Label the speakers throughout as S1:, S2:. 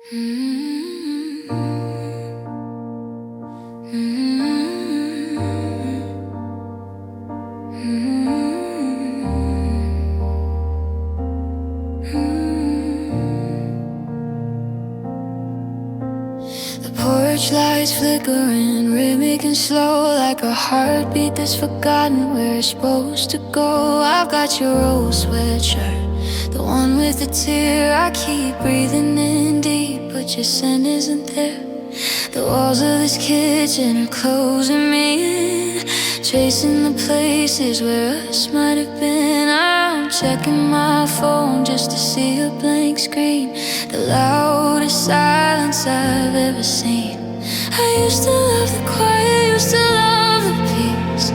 S1: Porch lights flickering, rhythmic and slow, like a heartbeat that's forgotten where it's supposed to go. I've got your old sweatshirt, the one with the tear. I keep breathing in deep, but your scent isn't there. The walls of this kitchen are closing me in, chasing the places where us might have been. I'm checking my phone just to see a blank screen, the loudest silence I've ever seen. I used to love the quiet, used to love the peace.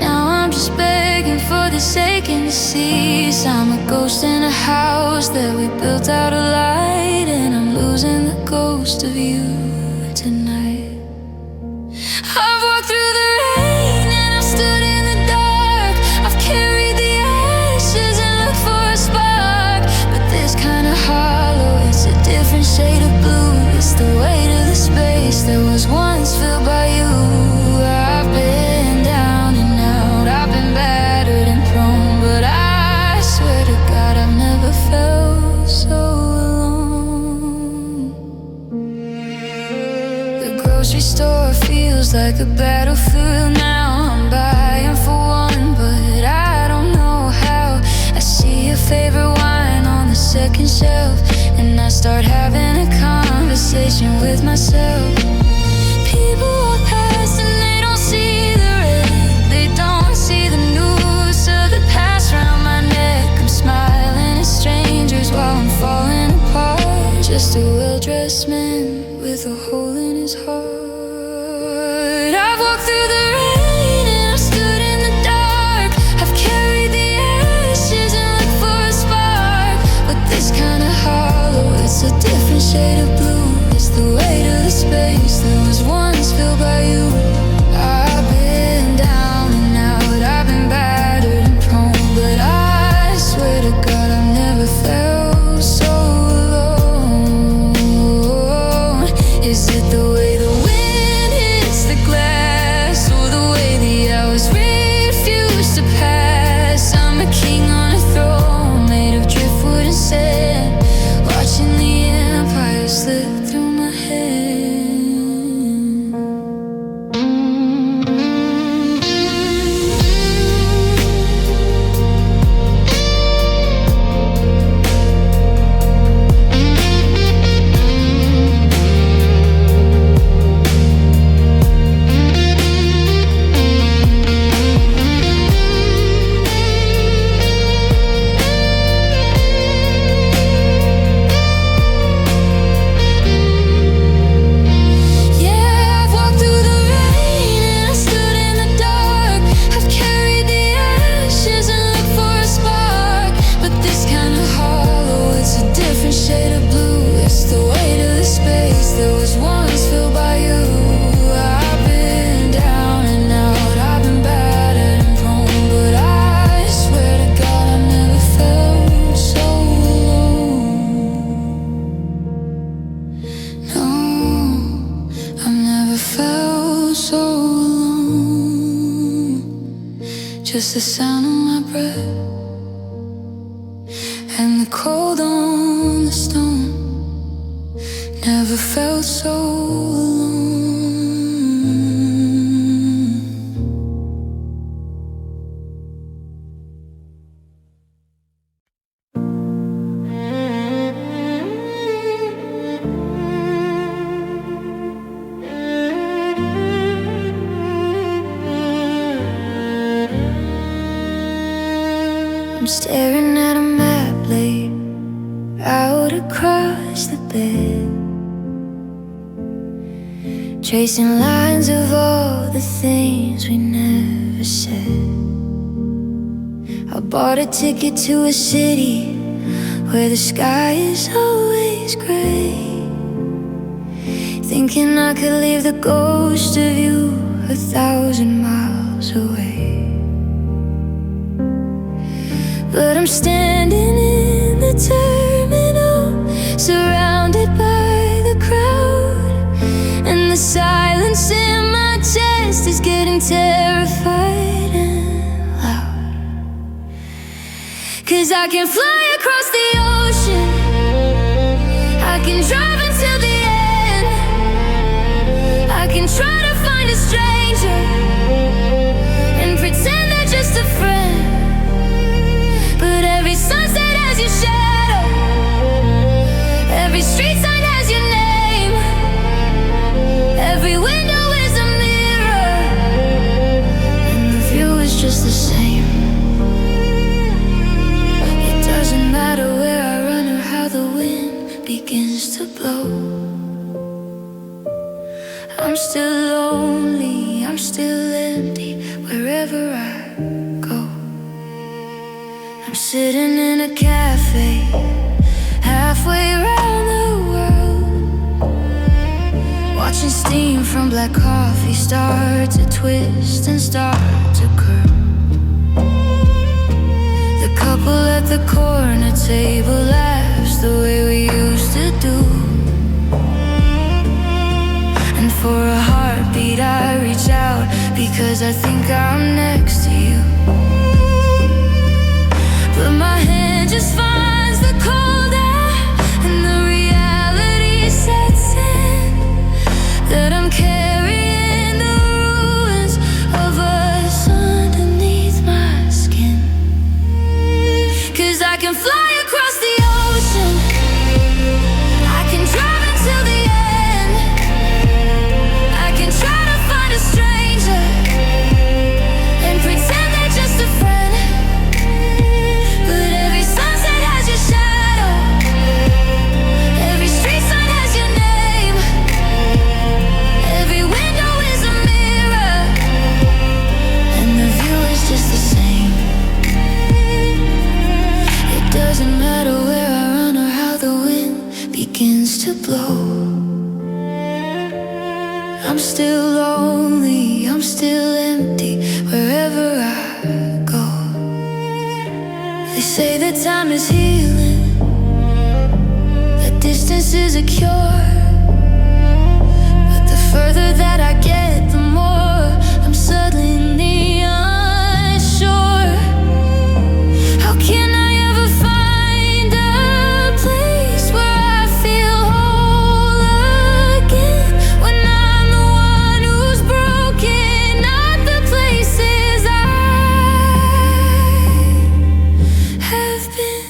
S1: Now I'm just begging for this aching disease. I'm a ghost in a house that we built out of light, and I'm losing the ghost of you tonight. I've walked through the rain and I've stood in the dark. I've carried the ashes and looked for a spark, but this kind of hollow, it's a different shade of blue. It's the weight of the space that was once filled by you. I've been down and out, I've been battered and prone, but I swear to God I've never felt so alone. The grocery store feels like a battlefield now. I'm buying for one, but I don't know how. I see your favorite wine on the second shelf, and I start having a conversation with myself. People walk past and they don't see the red, they don't see the noose of the past round my neck. I'm smiling at strangers while I'm falling apart, just a well-dressed man with a hole in his heart. I've walked through the rain and I've stood in the dark. I've carried the ashes and looked for a spark, but this kind of hollow, it's a different shade of blue. It's the weight of the space that was once filled by you. I've been down and out, I've been battered and prone, but I swear to God I've never felt so alone. Is it the way the wind hits the glass, or the way the hours refuse to pass? I'm a king on a throne made of driftwood and sand, watching the empire slip through my hand. Just the sound of my breath and the cold on the stone. Never felt so alone. I'm staring at a map laid out across the bed, tracing lines of all the things we never said. I bought a ticket to a city where the sky is always gray, thinking I could leave the ghost of you 1,000 miles away. But I'm standing in the terminal, surrounded by 'Cause I can fly across the ocean, I can drive until the end, I can try to find a stranger and pretend they're just a friend. But every sunset has your shadow, every street sign has your name, every window is a mirror, and the view is just the same. It doesn't matter where I run or how the wind begins to blow. I'm still lonely, I'm still empty wherever I go. I'm sitting in a cafe halfway around the world, watching steam from black coffee start to twist and start to curl. The couple at the corner table laughs the way we used to do, and for a heartbeat I reach out because I think I'm next to you. But my hand just finds the cold air, and the reality sets in that I'm carrying the ruins of us underneath my skin. 'Cause I can fly across the ocean, I can drive until the end, I can try to find a stranger and pretend they're just a friend. But every sunset has your shadow, every street sign has your name, every window is a mirror, and the view is just the same. It doesn't matter where I run or how the wind begins to blow. I'm still lonely, I'm still empty wherever I go. They say that time is healing, that distance is a cure, but the further that I get, the more I'm suddenly unsure. How can I ever find a place where I feel whole again, when I'm the one who's broken, not the places I have been.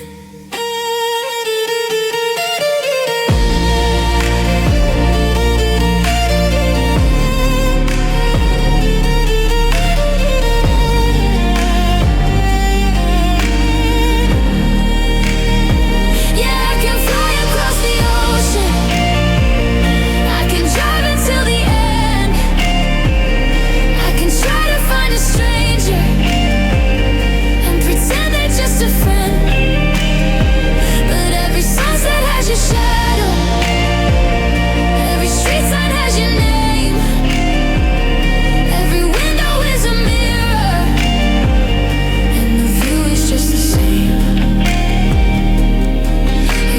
S1: Yeah, I can fly across the ocean, I can drive until the end, I can try to find a stranger and pretend they're just a friend. But every sunset has your shadow, every street sign has your name, every window is a mirror, and the view is just the same.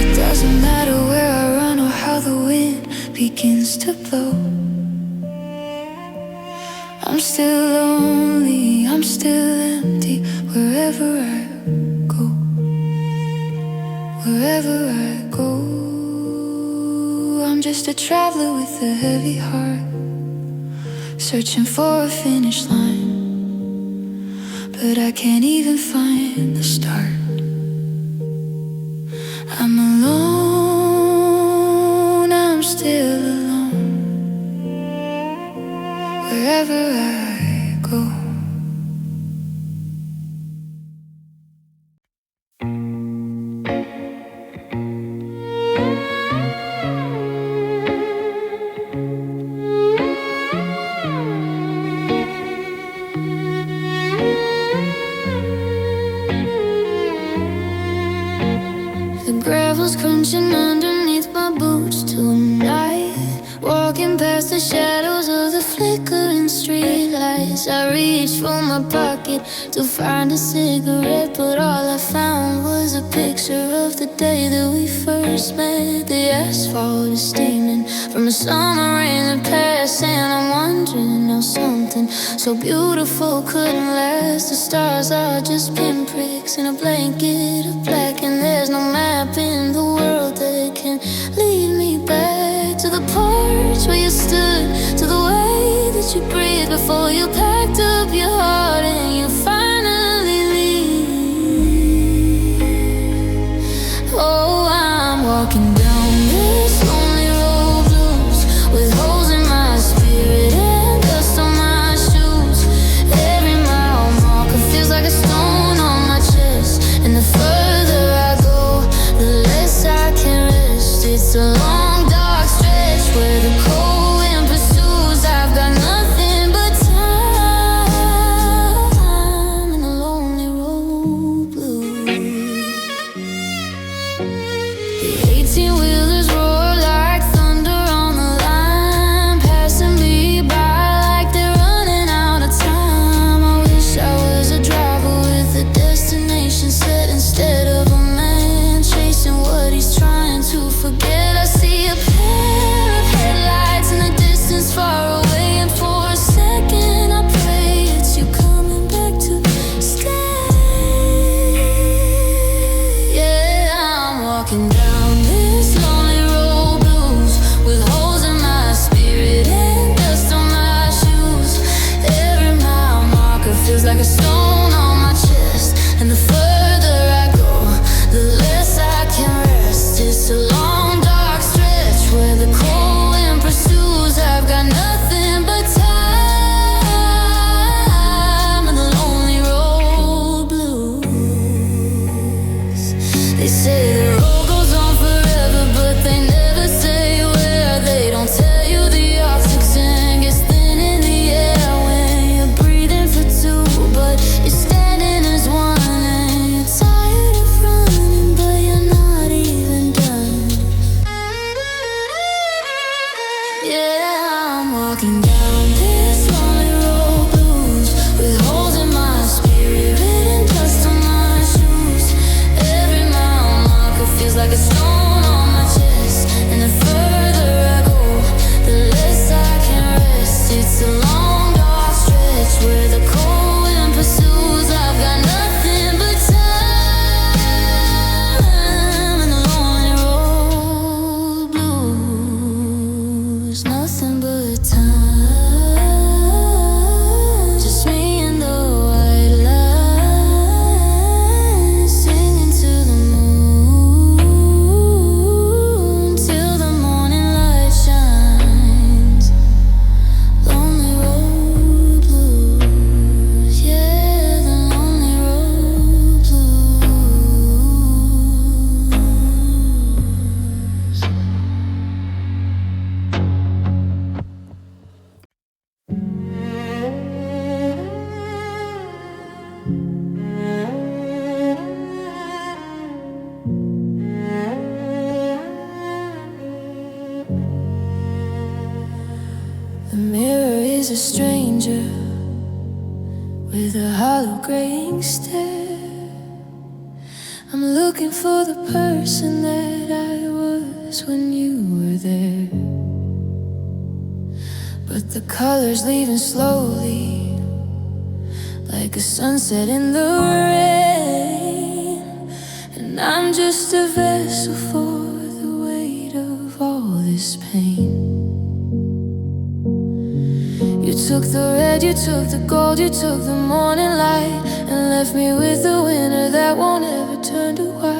S1: It doesn't matter where I run or how the wind begins to blow. I'm still lonely, I'm still empty wherever I go. Wherever I go, I'm just a traveler with a heavy heart, searching for a finish line, but I can't even find the start. I'm alone, I'm still alone wherever I go. The gravel's crunching underneath my boots tonight, walking past past the shadows of the flickering streetlights. I reached for my pocket to find a cigarette, but all I found was a picture of the day that we first met. The asphalt is steaming from a summer rain that passed, and I'm wondering how something so beautiful couldn't last. The stars are just pinpricks in a blanket of black, and there's no map in the world that can lead me back to the porch where you stood, to the way that you breathed before you packed up your heart and you finally leave. Oh, I'm walking down this lonely road, blues, with holes in my spirit and dust on my shoes. Every mile marker feels like a stone on my chest, and the further I go, the less I can rest. It's a long dark stretch where the cold wind pursues. I've got nothing but time in the lonely road blues. The 18-wheelers roar like thunder on the line, passing me by like they're running out of time. I wish I was a driver with a destination set instead of a man chasing what he's trying to forget. I see a pair of headlights in the distance far away, and for a second I pray it's you coming back to stay. Yeah, I'm walking down this lonely road, blues, with holes in my spirit and dust on my shoes. Every mile marker feels like a stone on my chest, and the further I go, the less I can rest. It's a long dark stretch where the cold wind pursues. I've got nothing but time in the lonely road blues. They say the road goes on forever, but they never say where. They don't tell you the oxygen gets thin in the air when you're breathing for two, but you're standing as one, and you're tired of running, but you're not even done. Yeah, I'm walking down this lonely road, blues, with holes in my spirit and dust on my shoes. Every mile marker feels like a stone on my chest, and the further I go, the less I can rest. It's a long dark stretch where the cold wind pursues. I've got nothing but time in the lonely road blues. Nothing but time, just me and the white lines, singing to the moon till the morning light shines. Lonely road blues, yeah, the lonely road blues. The mirror is a stranger with a hollow graying stare. I'm looking for the person that I was when you were there, but the colors leaving slowly, like a sunset in the rain. And I'm just a vessel for the weight of all this pain. You took the red, you took the gold, you took the morning light, and left me with the winter that won't ever turn to white.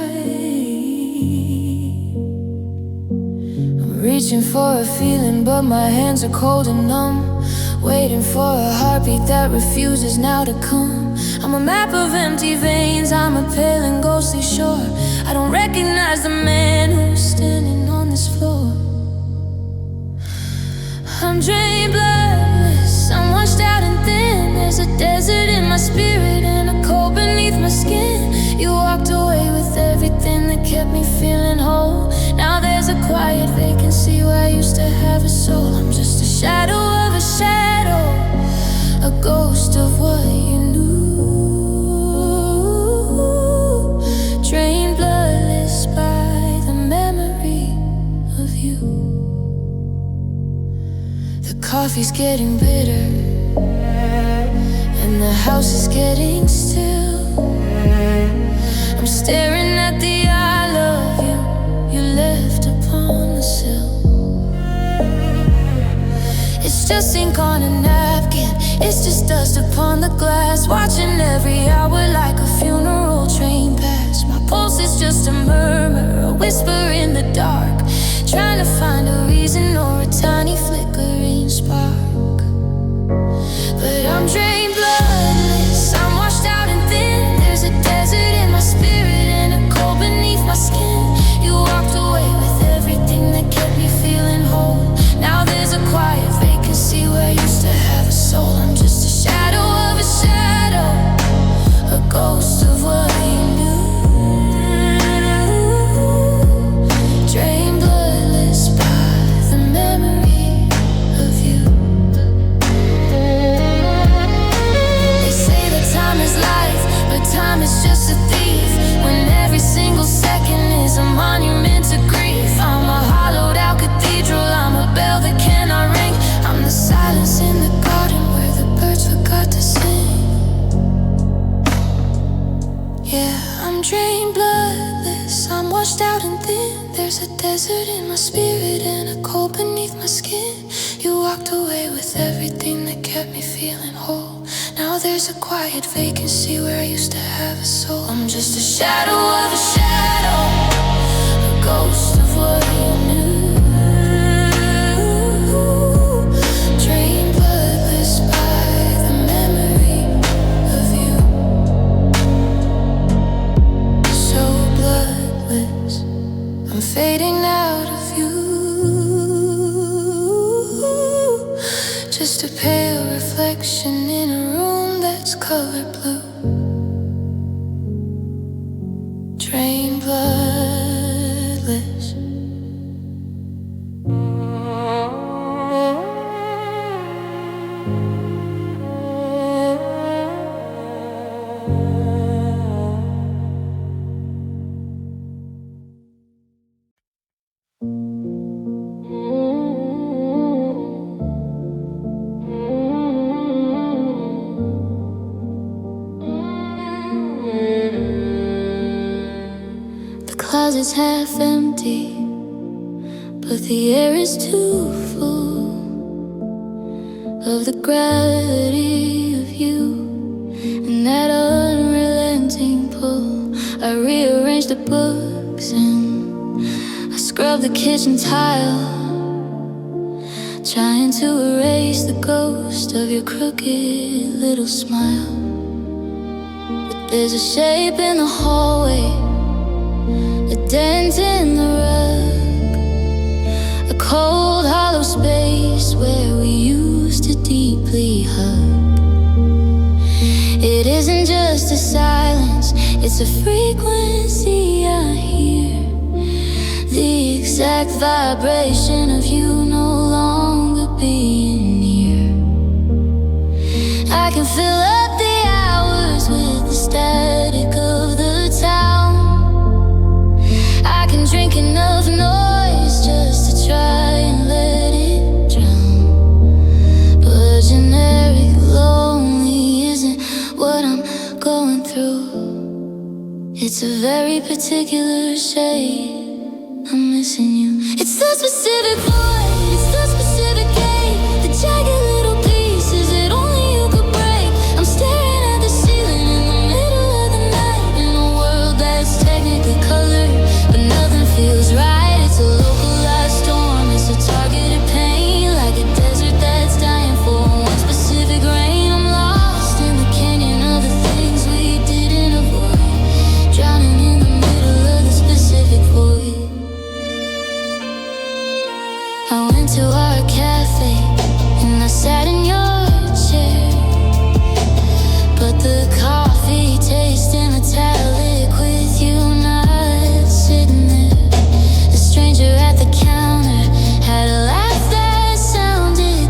S1: I'm reaching for a feeling, but my hands are cold and numb, waiting for a heartbeat that refuses now to come. I'm a map of empty veins, I'm a pale and ghostly shore. I don't recognize the man who's standing on this floor. I'm drained, bloodless, I'm washed out and thin. There's a desert in my spirit and a cold beneath my skin. You walked away with everything that kept me feeling whole. Now there's a quiet vacancy where I used to have a soul. I'm just a shadow of a shadow, a ghost of what you knew. Drained, bloodless by the memory of you. The coffee's getting bitter, and the house is getting still. I'm staring at the I love you you left upon the sill. It's just ink on a napkin, it's just dust upon the glass. Watching every hour like a funeral train pass. My pulse is just a murmur, a whisper in the dark, trying to find a reason or a tiny flickering spark. But I'm drained, bloodless, I'm washed out and thin. There's a desert in my spirit and a cold beneath my skin. You walked away with everything that kept me feeling whole. Now there's a quiet vacancy where I used to have a soul. I'm just a shadow of a shadow, a ghost of what you knew. Drained, bloodless by the memory of you. They say that time is life, but time is just a thief. When every single second is a monument to grief. I'm a hollowed out cathedral, I'm a bell that cannot ring. I'm the silence in the garden where the birds forgot to sing. Yeah, I'm drained, bloodless, I'm washed out and thin. There's a desert in my spirit and a cold beneath my skin. You walked away with everything that kept me feeling whole. Now there's a quiet vacancy where I used to have a soul. I'm just a shadow of a shadow, a ghost of what you knew. Drained, bloodless by the memory of you. So bloodless, I'm fading out of you. Just a pale reflection in a room that's colored blue. Drained, bloodless. The closet's half empty, but the air is too full of the gravity of you and that unrelenting pull. I rearranged the books and I scrubbed the kitchen tile, trying to erase the ghost of your crooked little smile. But there's a shape in the hallway, a dent in the rug, a cold hollow space where we used to deeply hug. It isn't just a silence, it's a frequency I hear, the exact vibration of you no longer being near. I can fill up the hours with the static of the town. I can drink enough noise just to try and let it drown. But generic lonely isn't what I'm going through. It's a very particular shade. I'm missing you. It's the specific void, it's the specific gate, the jagged little pieces that only you could break. I'm staring at the ceiling in the middle of the night, in a world that's technically colored, but nothing feels right. It's a localized storm, it's a targeted pain, like a desert that's dying for one specific rain. I'm lost in the canyon of the things we didn't avoid, drowning in the middle of the specific void. I went to our cafe and I sat in your chair, but the coffee tasted metallic with you not sitting there. The stranger at the counter had a laugh that sounded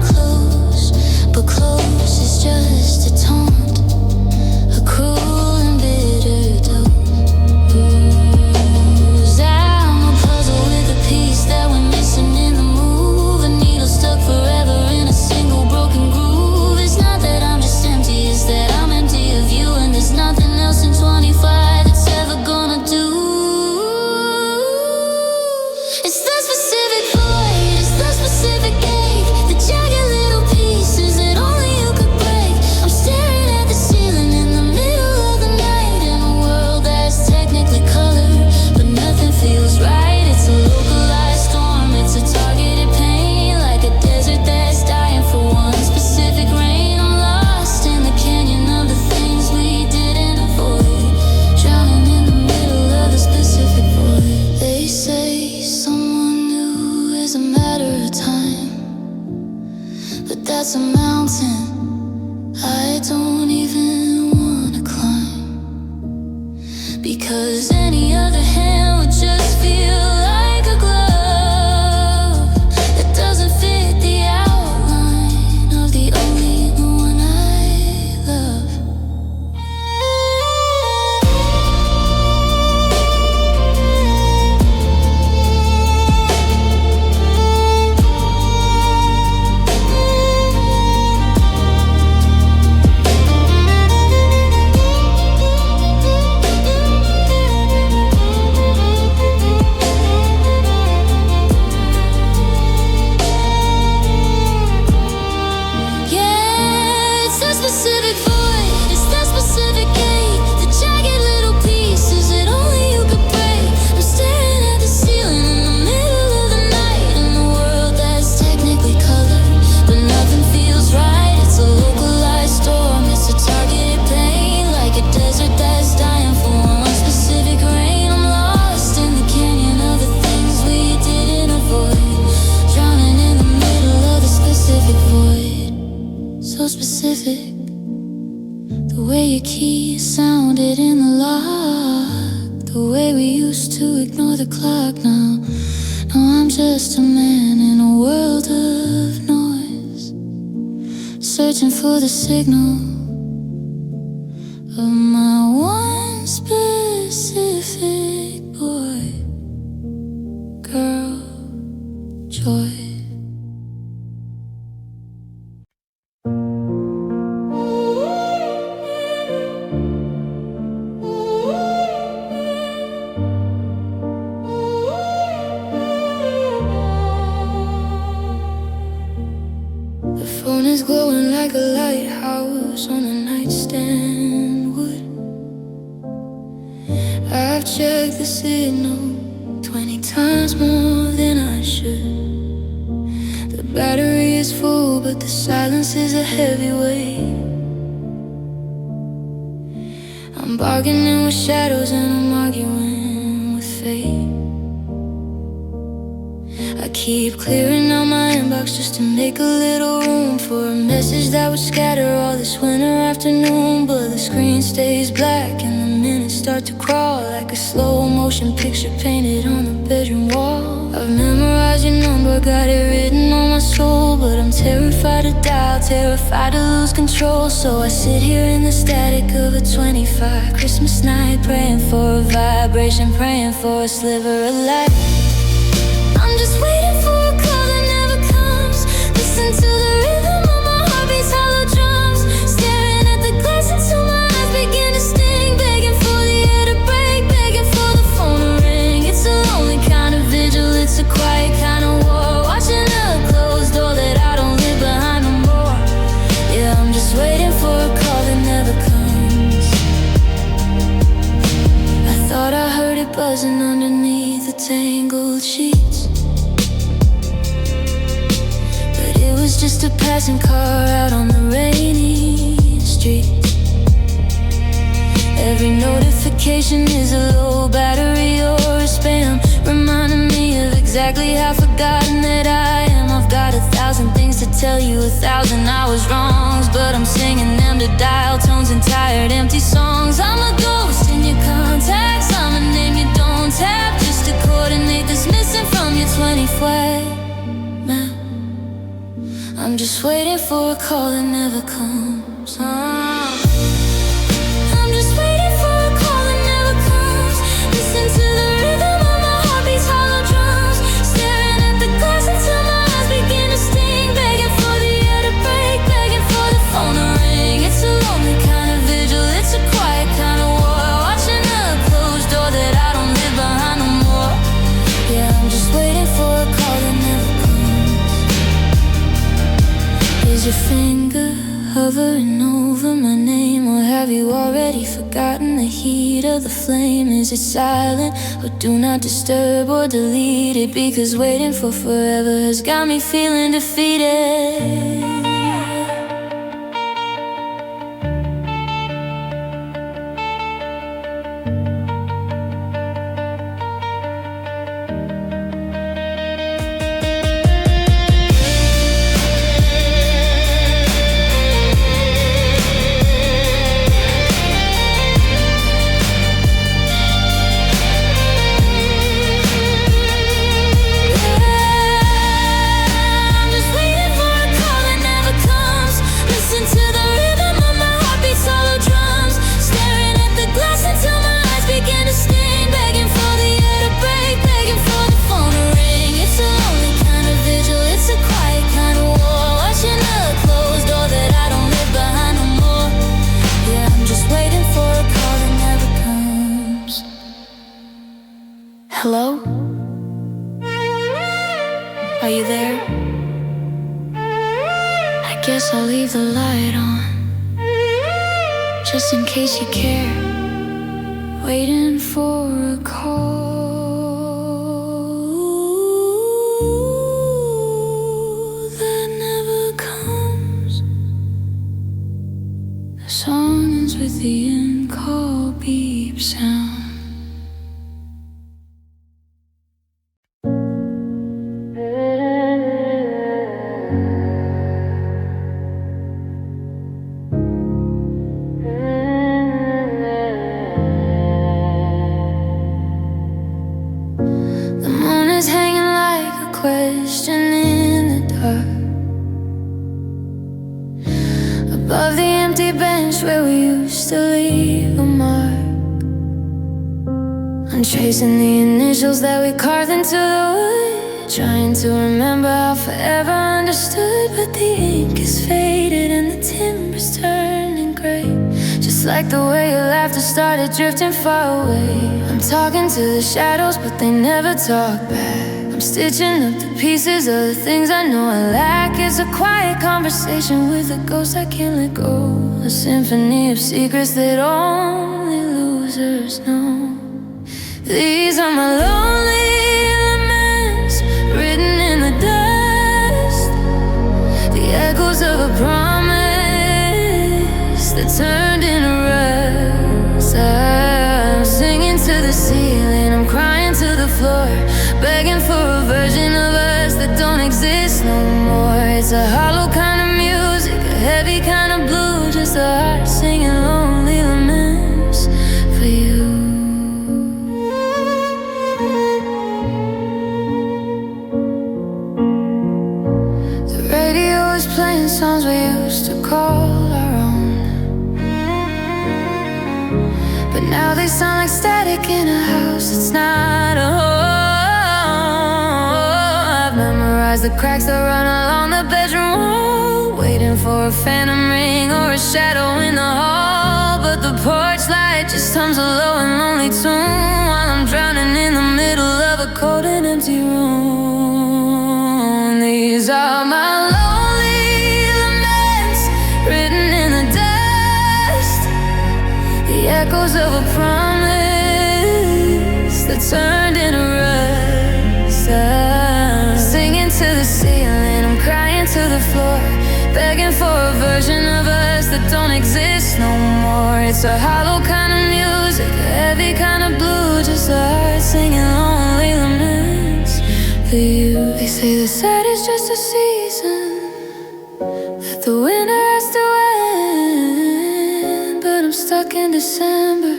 S1: that's a mountain I don't even wanna climb, because any other hand would just feel like a glove that doesn't fit the outline of the only one I love. The way your key sounded in the lock, the way we used to ignore the clock. Now I'm just a man in a world of noise, searching for the signal of my one specific boy, girl, joy. Phone is glowing like a lighthouse on a nightstand wood. I've checked the signal 20 times more than I should. The battery is full, but the silence is a heavy weight. I'm bargaining with shadows and I'm arguing with fate. I keep clearing out my inbox just to make a little room for a message that would scatter all this winter afternoon. But the screen stays black and the minutes start to crawl like a slow motion picture painted on the bedroom wall. I've memorized your number, got it written on my soul, but I'm terrified to dial, terrified to lose control. So I sit here in the static of a 25 Christmas night, praying for a vibration, praying for a sliver of light. I'm just waiting for a call that never comes. Listen to the rhythm of my heartbeat's hollow drums. Staring at the glass until my eyes begin to sting. Begging for the air to break, begging for the phone to ring. It's a lonely kind of vigil, it's a quiet kind of war. Watching a closed door that I don't live behind no more. Yeah, I'm just waiting for a call that never comes. I thought I heard it buzzing underneath the tangled sheets, just a passing car out on the rainy street. Every notification is a low battery or a spam, reminding me of exactly how forgotten that I am. I've got 1,000 things to tell you, 1,000 hours wrongs, but I'm singing them to dial tones and tired empty songs. I'm a ghost in your contacts, I'm a name you don't tap, just to coordinate this missing from your 20 flag map. I'm just waiting for a call that never comes. I'm just waiting for a call that never comes. Listen to the rhythm of my heartbeat's hollow drums. Staring at the glass until my eyes begin to sting. Begging for the air to break, begging for the phone to ring. It's a lonely kind of vigil, it's a quiet kind of war. Watching a closed door that I don't live behind no more. Yeah, I'm just waiting for a call that never comes. Is your finger hovering over my name, or have you already forgotten the heat of the flame? Is it silent, or do not disturb, or delete it? Because waiting for forever has got me feeling defeated. Are you there? I guess I'll leave the light on, just in case you care. Waiting for a call that never comes. The song ends with the end call beep sound. Question in the dark, above the empty bench where we used to leave a mark. I'm tracing the initials that we carved into the wood, trying to remember how forever understood. But the ink is faded and the timber's turning gray, just like the way your laughter started drifting far away. I'm talking to the shadows, but they never talk back. I'm stitching up the pieces of the things I know I lack. It's a quiet conversation with a ghost I can't let go, a symphony of secrets that only losers know. These are my lonely laments, written in the dust, the echoes of a promise that turned into rust. I'm singing to the ceiling, I'm crying to the floor, begging for a version of us that don't exist no more. It's a hollow kind of music, a heavy kind of blue, just a heart singing lonely laments for you. The radio is playing songs we used to call our own, but now they sound like static in a house that's not a home. The cracks that run along the bedroom wall, waiting for a phantom ring or a shadow in the hall. But the porch light just hums a low and lonely tune while I'm drowning in the middle of a cold and empty room. These are my lonely laments, written in the dust, the echoes of a promise that turned into rust. Singing to the ceiling, I'm crying to the floor, begging for a version of us that don't exist no more. It's a hollow kind of music, a heavy kind of blue, just a heart singing lonely laments for you. They say the sad is just a season, that the winter has to end, but I'm stuck in December,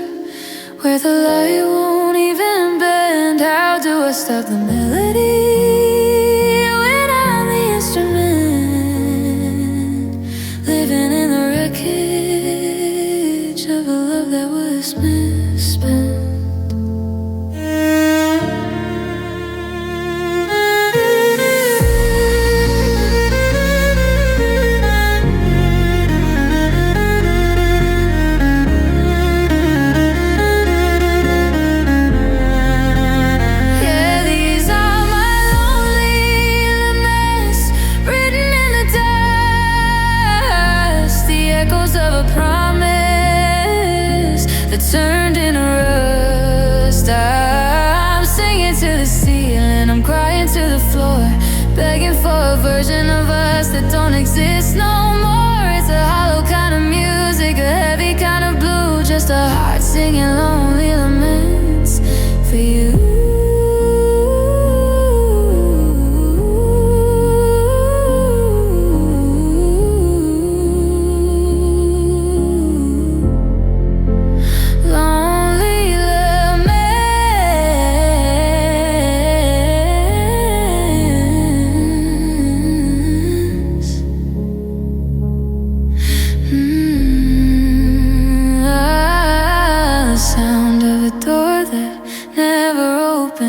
S1: where the light won't even bend. How do I stop the melody without the instrument? Living in the wreckage of a love that was misspent. Turned into rust. I'm singing to the ceiling, I'm crying to the floor, begging for a version of us that don't exist no more. It's a hollow kind of music, a heavy kind of blue, just a heart singing lonely laments for you.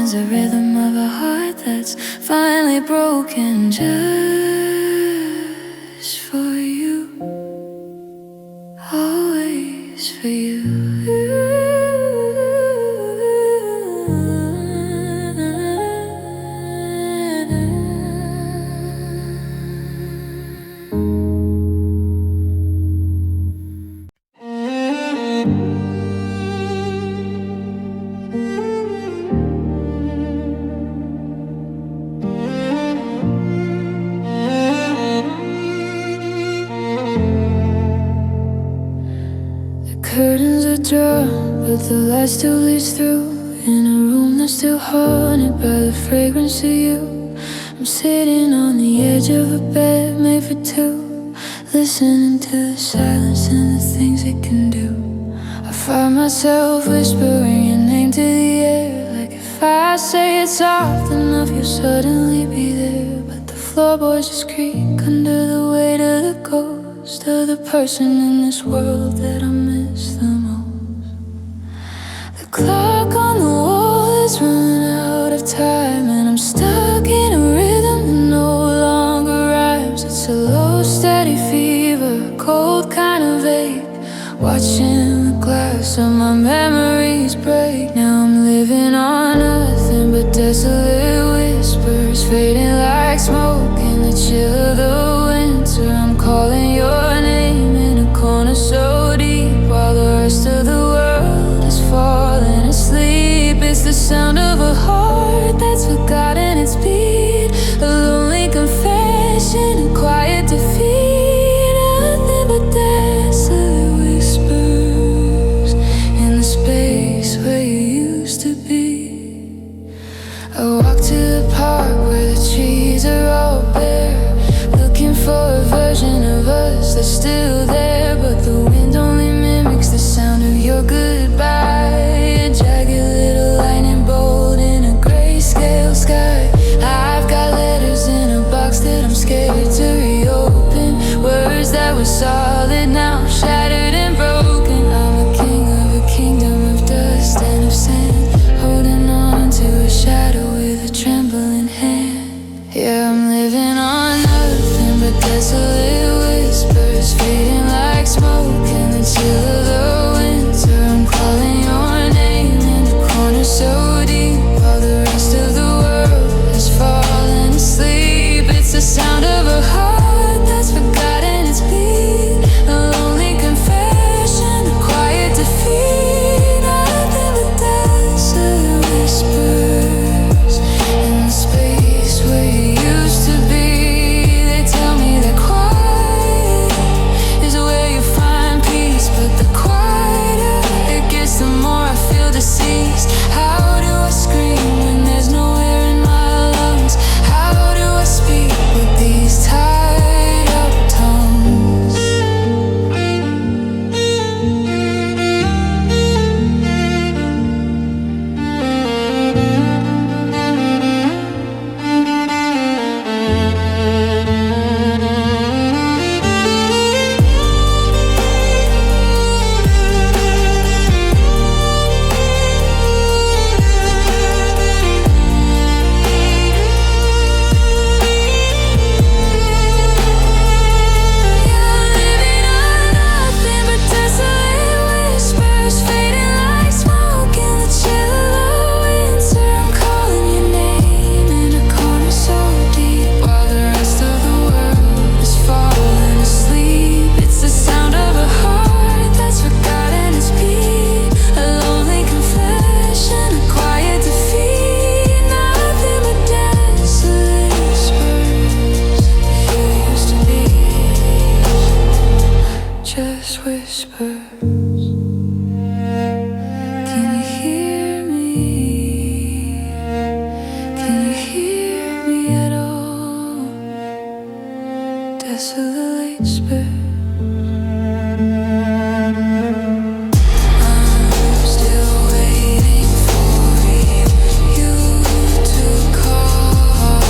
S1: The rhythm of a heart that's finally broken just for you, always for you. withdrawn, but the light still leads through. In a room that's still haunted by the fragrance of you. I'm sitting on the edge of a bed made for two, listening to the silence and the things it can do. I find myself whispering your name to the air, like if I say it soft enough you'll suddenly be there. But the floorboards just creak under the weight of the ghost of the person in this world that I miss the most. The clock on the wall has run out of time, and I'm stuck in a rhythm that no longer rhymes. It's a low steady fever, cold kind of ache, watching the glass of my memories break. Now I'm living on nothing but desolate whispers, fading like smoke in the chill of the winter. I'm calling your name in a corner so deep, while the rest of the world is falling asleep. It's the sound of a heart that's forgotten its beat, a lonely confession, a quiet defeat. Nothing but desolate whispers in the space where you used to be. I walk to the park where the trees are all bare, looking for a version of us that's still there. But the wind only mimics the sound of your goodbye, a jagged little lightning bolt in a grayscale sky. I've got letters in a box that I'm scared to reopen, words that were solid now shattered and broken. I'm a king of a kingdom of dust and of sand, holding on to a shadow with a trembling hand. Yeah, I'm living on nothing but desolate whispers, fading like smoke in the chill of the winter. I'm calling your name in the corner so deep, while the rest of the world is falling asleep. It's the sound of a heart that's forgotten its beat, a lonely confession, a quiet defeat. Nothing but desolate whispers in the space where you used to be. They tell me that quiet is where you find peace, but the quieter it gets, the more I feel deceased. How do I scream when there's no air in my lungs? How do I speak with these tied up tongues? Just whispers. Can you hear me? Can you hear me at all? Desolate whispers. I'm still waiting for you to call.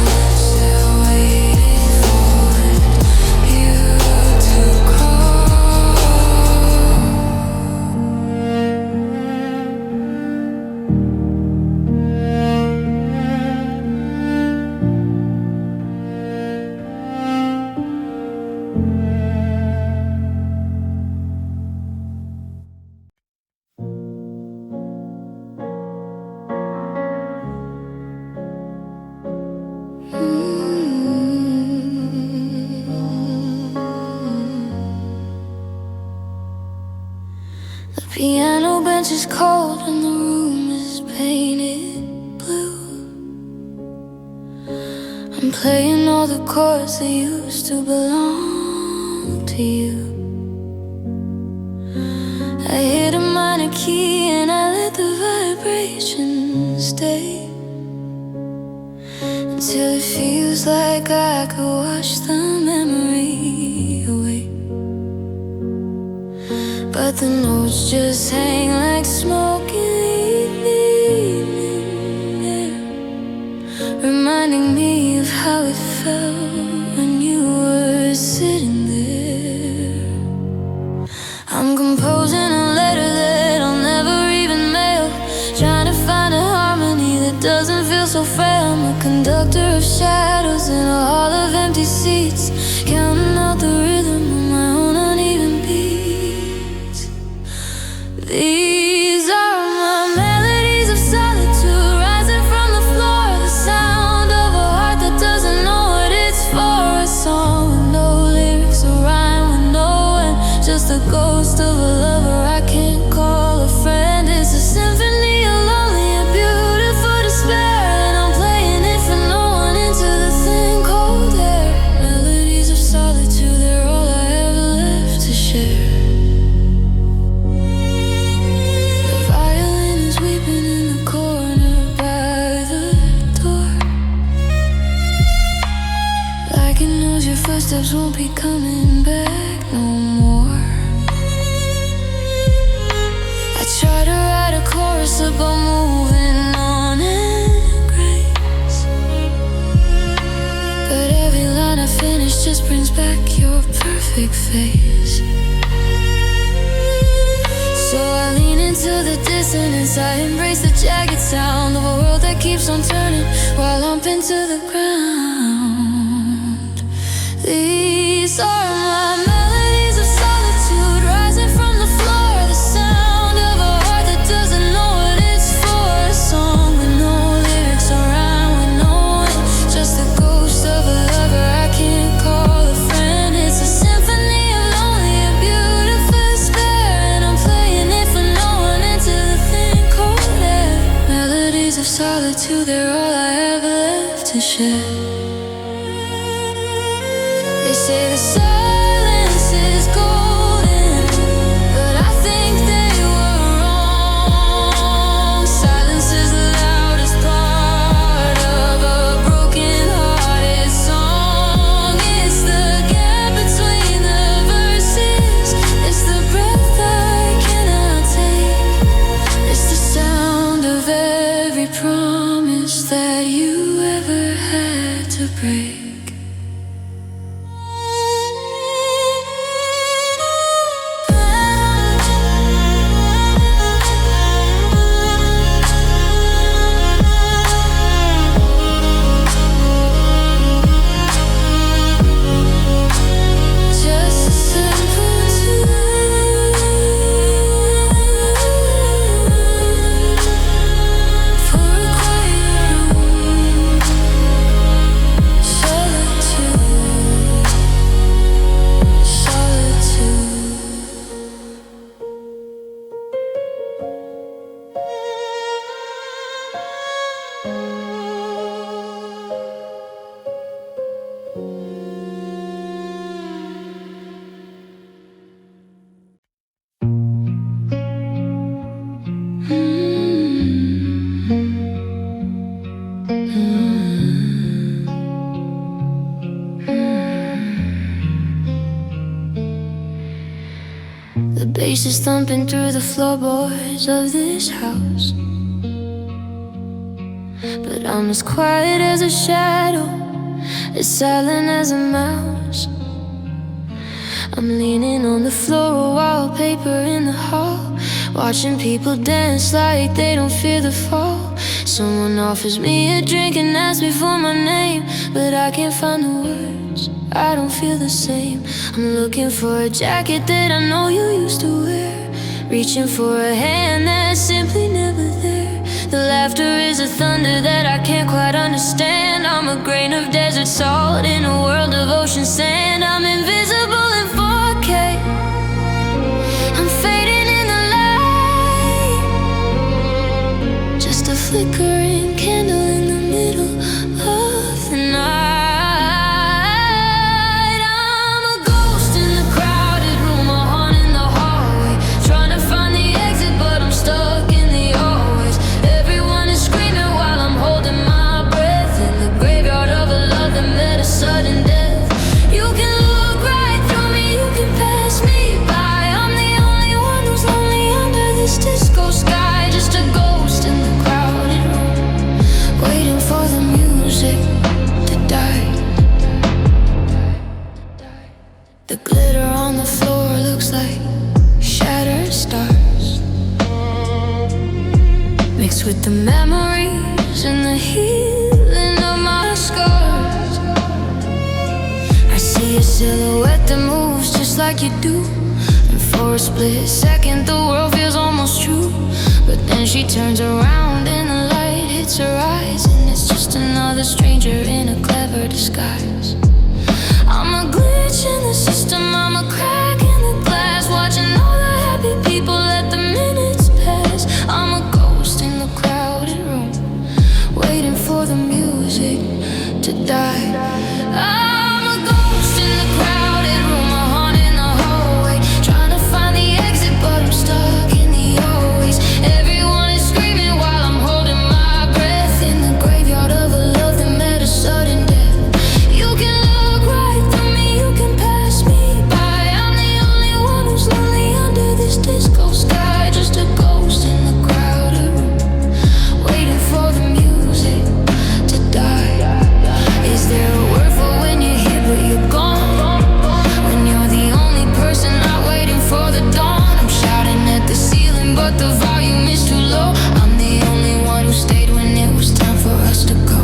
S1: I'm still waiting for you to call. The piano bench is cold and the room is painted blue. I'm playing all the chords that used to belong to you. key and I let the vibration stay until it feels like I could wash the memory away. But the notes just hang like smoke in the evening air, reminding me of how it felt when you were sitting there. I'm composing a letter that I'll never even mail, trying to find a harmony that doesn't feel so frail. I'm a conductor of shadows in a hall of empty seats, counting out the rhythm of my own uneven beats. These are my melodies of solitude, rising from the floor, the sound of a heart that doesn't know what it's for. A song with no lyrics, a rhyme with no end, just the ghost of a lover I can't call a friend. It's a symphony of lonely and beautiful despair, and I'm playing it for no one into the thin cold air. Melodies of solitude, they're all I have left to share. The violin is weeping in the corner by the door, like it knows your footsteps won't be coming back no more. I try to write a chorus about moving on and grace, but every line I finish just brings back your perfect face. So I lean into the dissonance, I embrace the jagged sound of a world that keeps on turning while I'm pinned to the ground. These are my melodies of solitude, rising from the floor, the sound of a heart that doesn't know what it's for. A song with no lyrics, a rhyme with no end, just the ghost of a lover I can't call a friend. It's a symphony of lonely and beautiful despair, and I'm playing it for no one into the thin cold air. Melodies of solitude, they're all I have left to share. They say the silence is golden, but I think they were wrong. Silence is the loudest part of a broken-hearted song. It's the gap between the verses, it's the breath I cannot take, it's the sound of every promise that you ever had to break. Just a simple tune for a quiet room. Solitude, solitude. The bass is thumping through the floorboards of this house, but I'm as quiet as a shadow, as silent as a mouse. I'm leaning on the floor, a wallpaper in the hall, watching people dance like they don't fear the fall. Someone offers me a drink and asks me for my name, but I can't find the words, I don't feel the same. I'm looking for a jacket that I know you used to wear, reaching for a hand that's simply never there. The laughter is a thunder that I can't quite understand. I'm a grain of desert salt in a world of ocean sand. I'm invisible in 4K, I'm fading in the light, just a flickering candle in the middle of the night. I'm a ghost in the crowded room, a haunt in the hallway, trying to find the exit but I'm the memories and the healing of my scars. I see a silhouette that moves just like you do, and for a split second the world feels almost true. But then she turns around and the light hits her eyes, and it's just another stranger in a clever disguise. I'm a glitch in the system, I'm a crack in the glass, watching all the happy people let the minutes pass. I'm a ghost in the crowded room, waiting for the music to die. I'm a ghost in the crowded room, a haunt in the hallway, trying to find the exit but I'm stuck in the always. Everyone is screaming while I'm holding my breath in the graveyard of a love that met a sudden death. You can look right through me, you can pass me by. I'm the only one who's lonely under this disco sky, just a ghost in the crowded room, waiting for the music to die. Is there a word for when you're here but you're gone? When you're the only person not waiting for the dawn. I'm shouting at the ceiling but the volume is too low. I'm the only one who stayed when it was time for us to go.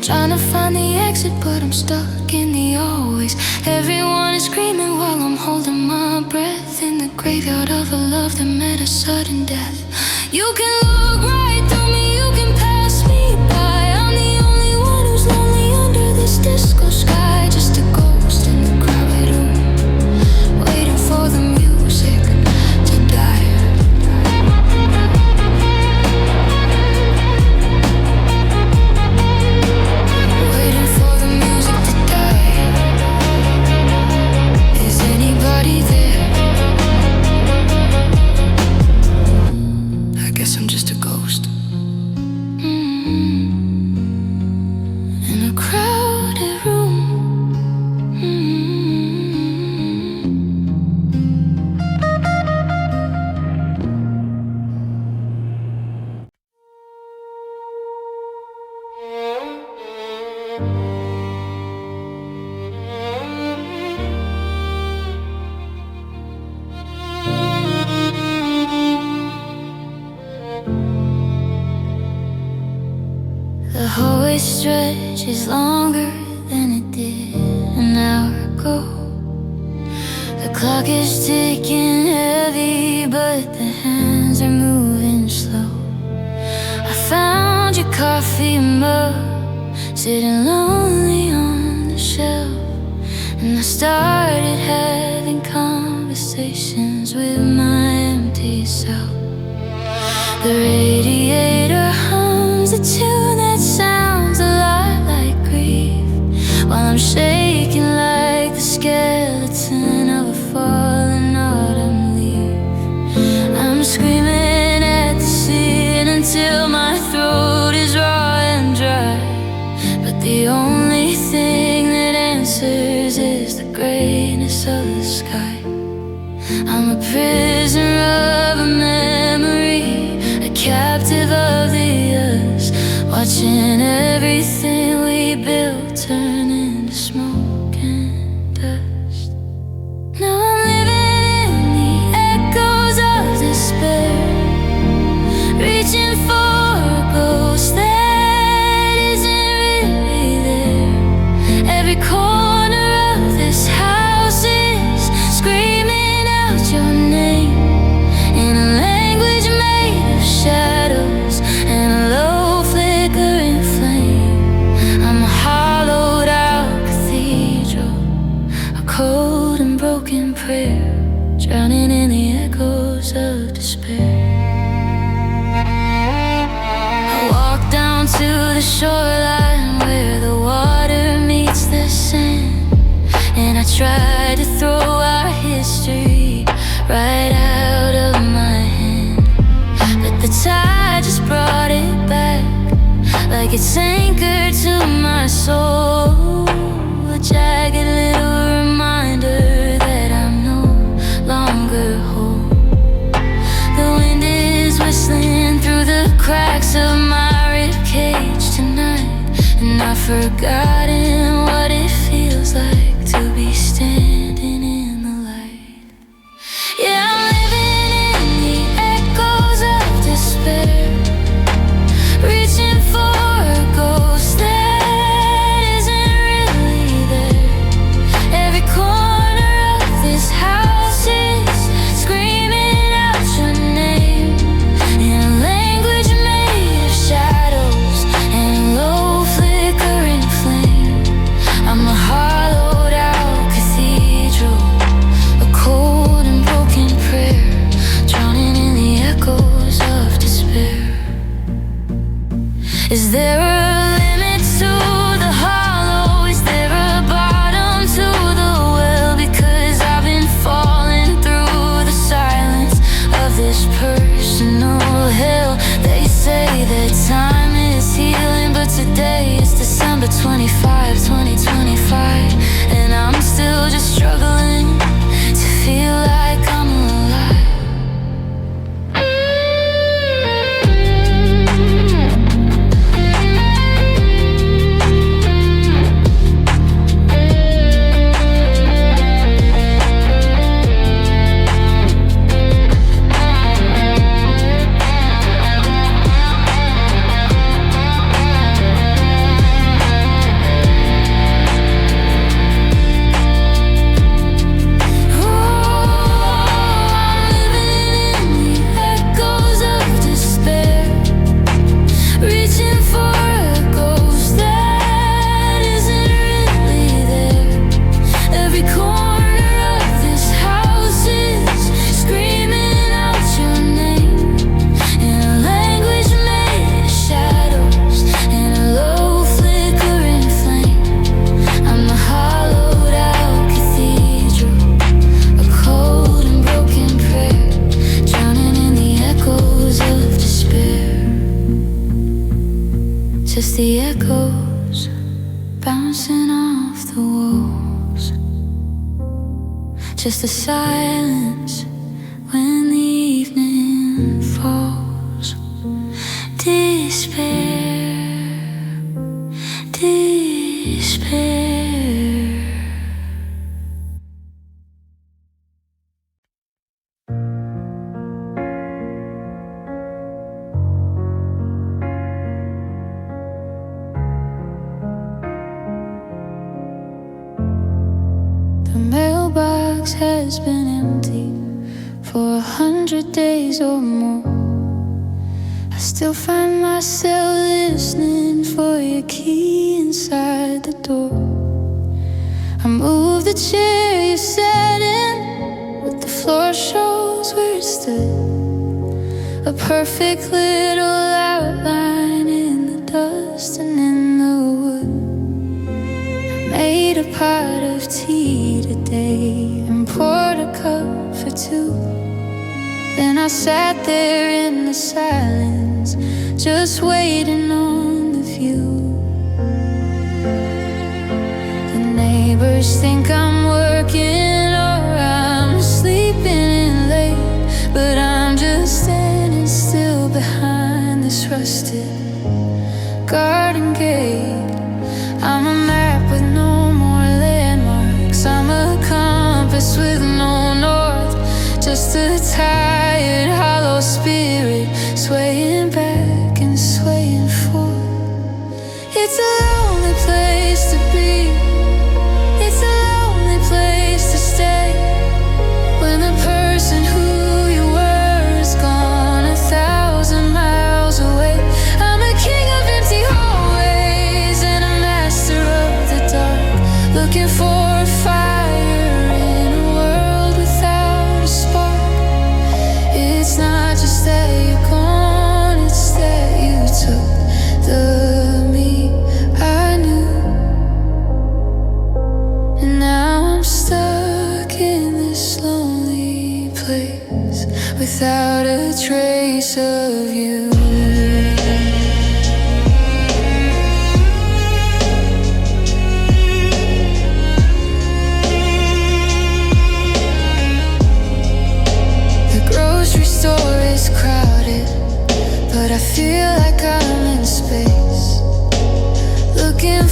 S1: Trying to find the exit but I'm stuck in the always. Everyone is screaming while I'm holding my breath in the graveyard of a love that met a sudden death. You can look right through me, you can pass me by. I'm the only one who's lonely under this disco sky, just a ghost in the crowded room, waiting for the music to die. The hallway stretches longer than it did an hour ago. The clock is ticking heavy, but the hands are moving slow. I found your coffee mug sitting lonely on the shelf, and I started having conversations with my empty self. The radiator hums a tune that sounds a lot like grief, while I'm shaking like the skeleton of a fallen autumn leaf. I'm screaming at the ceiling until my throat is raw and dry, but the only thing that answers is the grayness of the sky. I'm a prisoner of a memory, a captive of the earth, watching everything we built turn into smoke and dust. Now I'm living in the echoes of despair, reaching for a ghost that isn't really there. Every corner of this house is screaming out your name in a language made of shadows and a low flickering flame. I'm a hollowed out cathedral, a cold and broken prayer, drowning in the echoes of despair. I walk down to the shoreline where the water meets the sand, and I try to throw our history right out of my hand, but the tide just brought it back like it's anchored to my soul, a jagged little reminder that I'm no longer whole. forgotten what it feels like to be standing in the light. Yeah, I'm living in the echoes of despair, reaching for a ghost that isn't really there. Every corner of this house is screaming out your name in a language made of shadows and a low flickering flame. I'm a hollowed out cathedral, a cold and broken prayer, drowning in the echoes of despair. Is there a limit to the hollow? Is there a bottom to the well? Because I've been falling through the silence of this personal hell. They say that time is healing, but today is December 25, 2025, and I'm still just struggling to feel like I'm alive. Just the echoes bouncing off the walls, just the silence when the evening falls. Despair, despair. The mailbox has been empty for 100 days or more. I still find myself listening for your key inside the door. I move the chair you sat in, but the floor shows where it stood. A perfect little outline in the dust and in the wood. I made a pot of tea today and poured a cup for two. Then I sat there in the silence, just waiting on the view. The neighbors think I'm working or I'm sleeping in late, but I'm just standing still behind this rusted garden gate. I'm a map with no more landmarks, I'm a compass with no north, just a tired, hollow spirit swaying back and swaying forth. It's a lonely place to be, it's a lonely place to stay, when the person who you were is gone 1,000 miles away. I'm a king of empty hallways and a master of the dark, looking for a fire in a world without a spark. It's not just that you're gone, it's that you took the me I knew. And now I'm stuck in this lonely place without a trace of you. The grocery store is crowded, but I feel like I'm in space, looking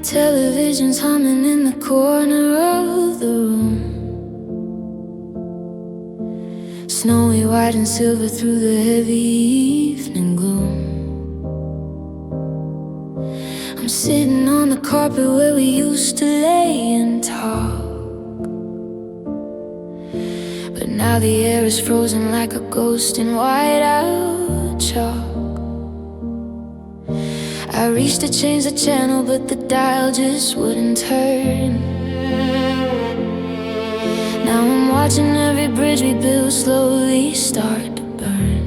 S1: Television's humming in the corner of the room, snowy white and silver through the heavy evening gloom. I'm sitting on the carpet where we used to lay and talk, but now the air is frozen like a ghost in white-out chalk. I reached to change the channel, but the dial just wouldn't turn. Now I'm watching every bridge we build slowly start to burn.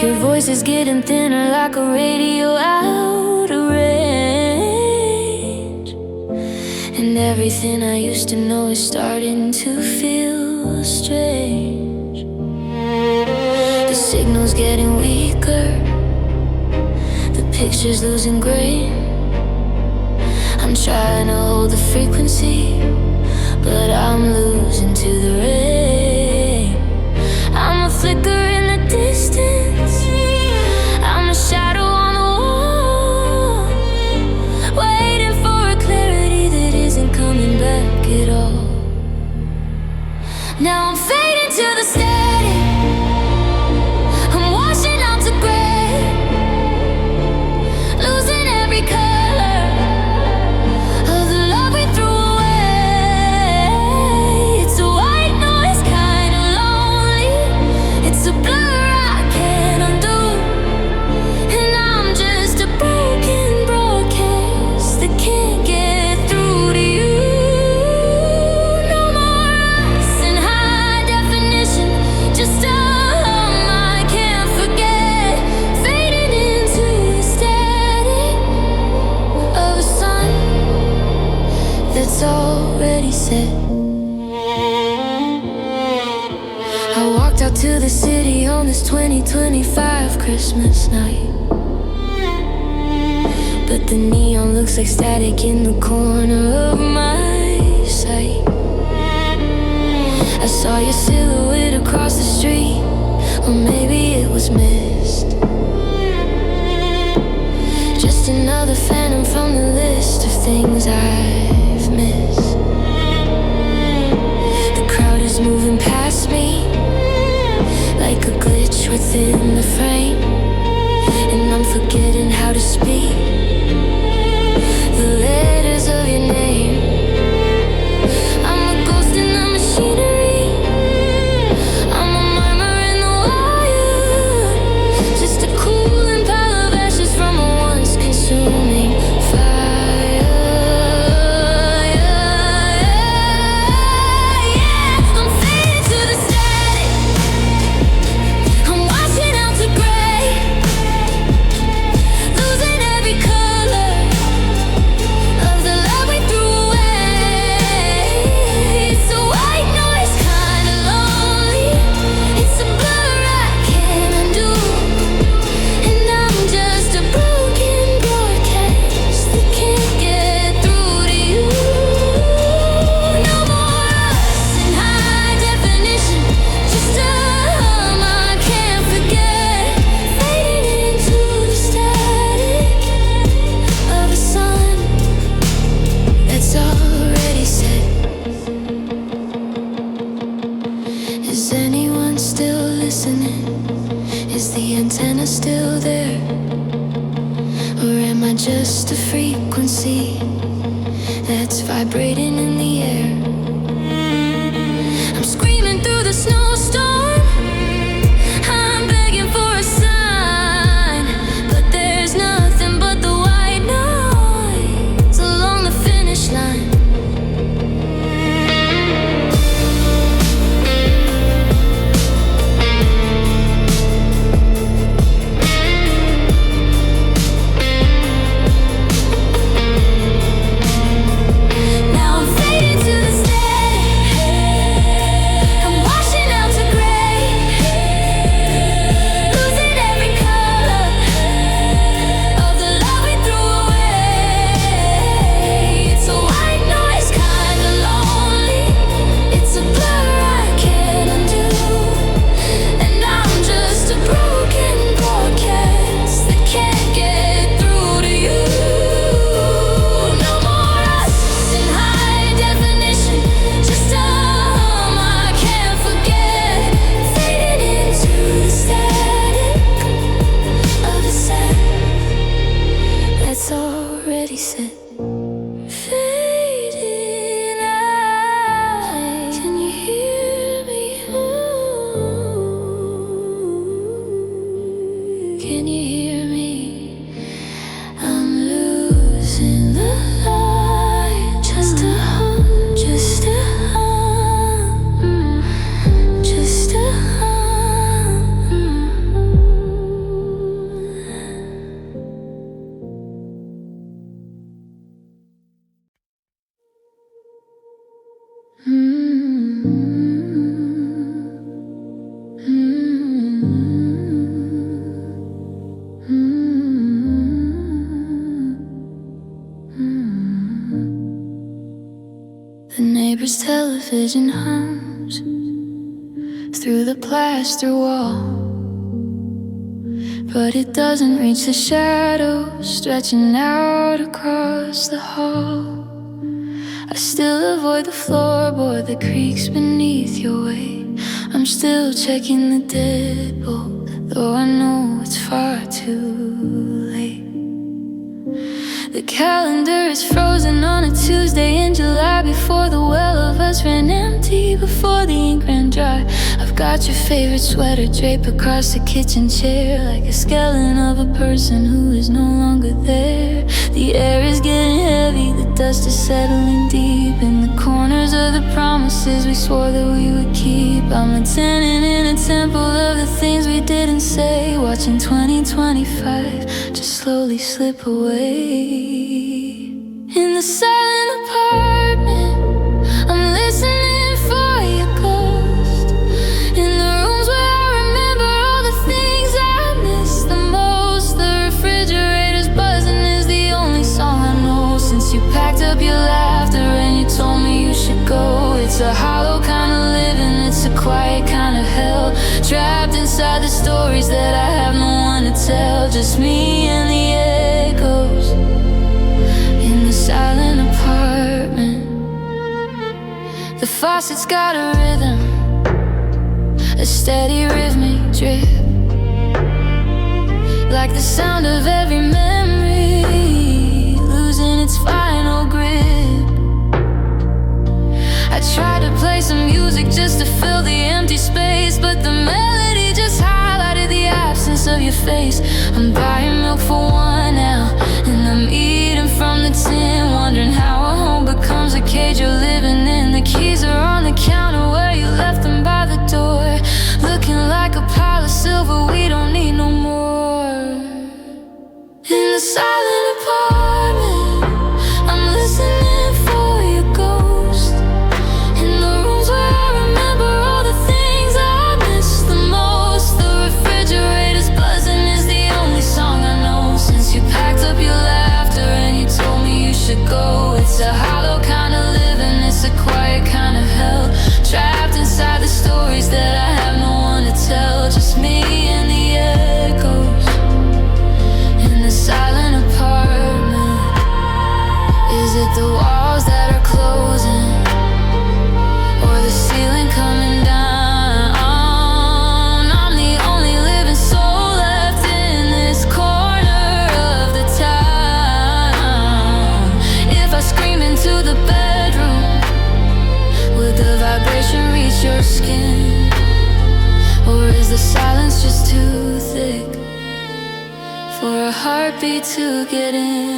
S1: Your voice is getting thinner like a radio out of range, and everything I used to know is starting to feel strange. The signal's getting weaker, the picture's losing grain. I'm trying to hold the frequency, but I'm losing to the rain. I'm a flicker in the distance, I'm a shadow on the wall, waiting for a clarity that isn't coming back at all. Now I'm fading to the static, I'm washing out to gray, losing every color of the love we threw away. It's a white noise, kinda lonely, it's a blur I can't undo, and I'm just a broken broadcast that can't get through to you. No more us in high definition, just a hum I can't forget, fading into the static of a sun that's already set. I walked out to the city on this 2025 Christmas night, but the neon looks like static in the corner of my sight. I saw your silhouette across the street, or maybe it was mist, just another phantom from the list of things I've missed. The crowd is moving past me like a glitch within the frame, and I'm forgetting how to speak the letters of your name. I'm a ghost in the machinery, I'm a murmur in the wire, just a cooling pile of ashes from a once consuming fire. Yeah, I'm fading to the static, I'm washing out to gray, losing every color of the love we threw away. It's a white noise, kinda lonely, it's a blur I can't undo, and I'm just a broken broadcast that can't get through to you. No more us in high definition, just a hum I can't forget, fading into the static of a sun that's already set. Is anyone still listening? Is the antenna still there? Or am I just a frequency that's vibrating in the air? I'm screaming through the snowstorm, I'm begging for a sign, but there's nothing but the white noise along the finish line. Now I'm fading to the he said, fading out. Can you hear me? Ooh, can you hear me? I'm losing the light. Just a hum, just a hum, just a hum. The neighbor's television hums through the plaster wall, but it doesn't reach the shadows stretching out across the hall. I still avoid the floorboard that creaks beneath your weight. I'm still checking the deadbolt, though I know it's far too late. The calendar is frozen on a Tuesday in July, before the well of us ran empty, before the ink ran dry. I've got your favorite sweater draped across the kitchen chair, like a skeleton of a person who is no longer there. The air is getting heavy, the dust is settling deep in the corners of the promises we swore that we would keep. I'm a tenant in a temple of the things we didn't say, watching 2025 just slowly slip away. In the silent apartment, I'm listening for your ghost. In the rooms where I remember all the things I miss the most, the refrigerator's buzzing is the only song I know. Since you packed up your laughter and you told me you should go, it's a hollow kind of living, it's a quiet kind of hell, trapped inside the stories that I have no one to tell. Just me and the echoes in the silent apartment. The faucet's got a rhythm, a steady rhythmic drip, like the sound of every memory losing its final grip. I tried to play some music just to fill the empty space, but the melody just highlighted the absence of your face. I'm buying milk for one now, and I'm eating from the tin, wondering how a home becomes a cage you're living in. The keys are on the counter where you left them by the door, looking like a pile of silver we don't need no more. In the silent apartment, I'm listening for your ghost. In the rooms where I remember all the things I miss the most, the refrigerator's buzzing is the only song I know. Since you packed up your laughter and you told me you should go, it's a hollow kind of living, it's a quiet kind of hell, trapped inside the stories that I have no one to tell. Just me and the echoes in the silent apartment. Is it the walls that are closing, or the ceiling coming down? I'm the only living soul left in this corner of the town. If I scream into the bedroom, will the vibration reach your skin? Or is the silence just too thick for a heartbeat to get in?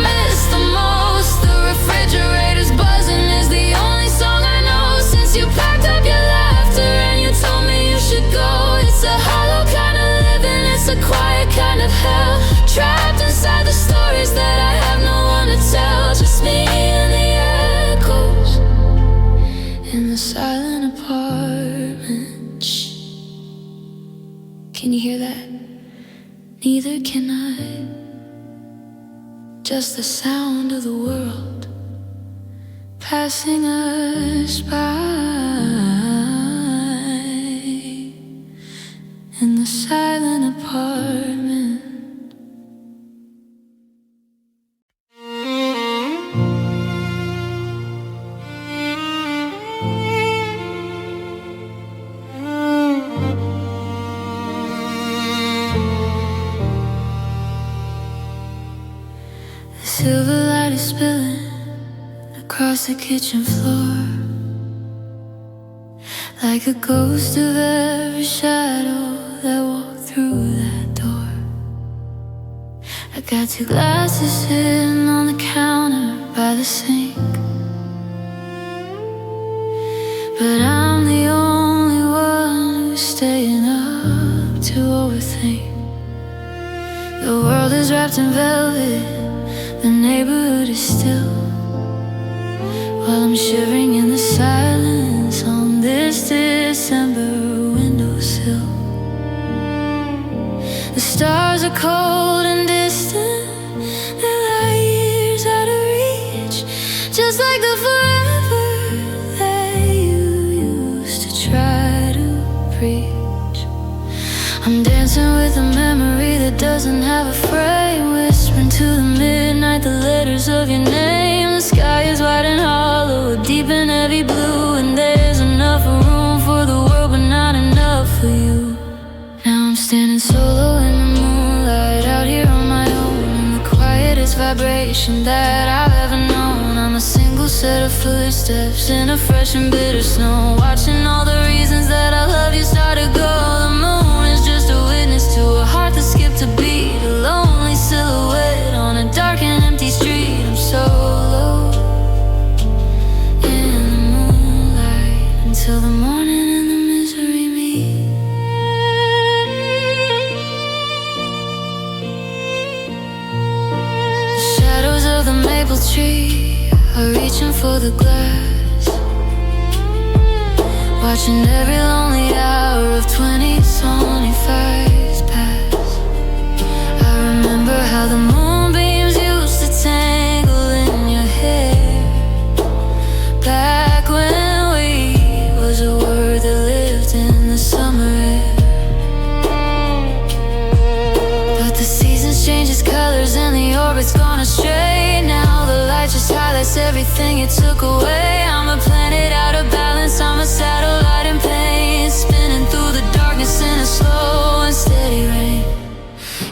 S1: Miss just the sound of the world passing us by in the silent apartment. The silver light is spilling across the kitchen floor, like a ghost of every shadow that walked through that door. I got two glasses sitting on the counter by the sink, but I'm the only one who's staying up to overthink. The world is wrapped in velvet, the neighborhood is still, while I'm shivering in the silence on this December windowsill. The stars are cold and distant, they're light years out of reach, just like the forever that you used to try to preach. I'm dancing with a memory that doesn't have a frame, whispering to the midnight the letters of your name. The sky is wide and hollow, deep and heavy blue, and there's enough room for the world but not enough for you. Now I'm standing solo in the moonlight, out here on my own, in the quietest vibration that I've ever known. I'm a single set of footsteps in a fresh and bitter snow, watching all the reasons that I love you start to go. The moon is just a witness to a heart that skipped a beat, a lonely silhouette on a dark and empty street. I'm solo in the moonlight until the morning and the misery meet. The shadows of the maple tree are reaching for the glass, watching every lonely hour of 2025 pass. I remember how the moonbeams used to tangle in your hair, back when we was a word that lived in the summer air. But the seasons change its colors and the orbit's gone astray. Now the light just highlights everything it took away. I'm a planet out of balance, I'm a satellite in pain, spinning through the darkness in a slow and steady rain.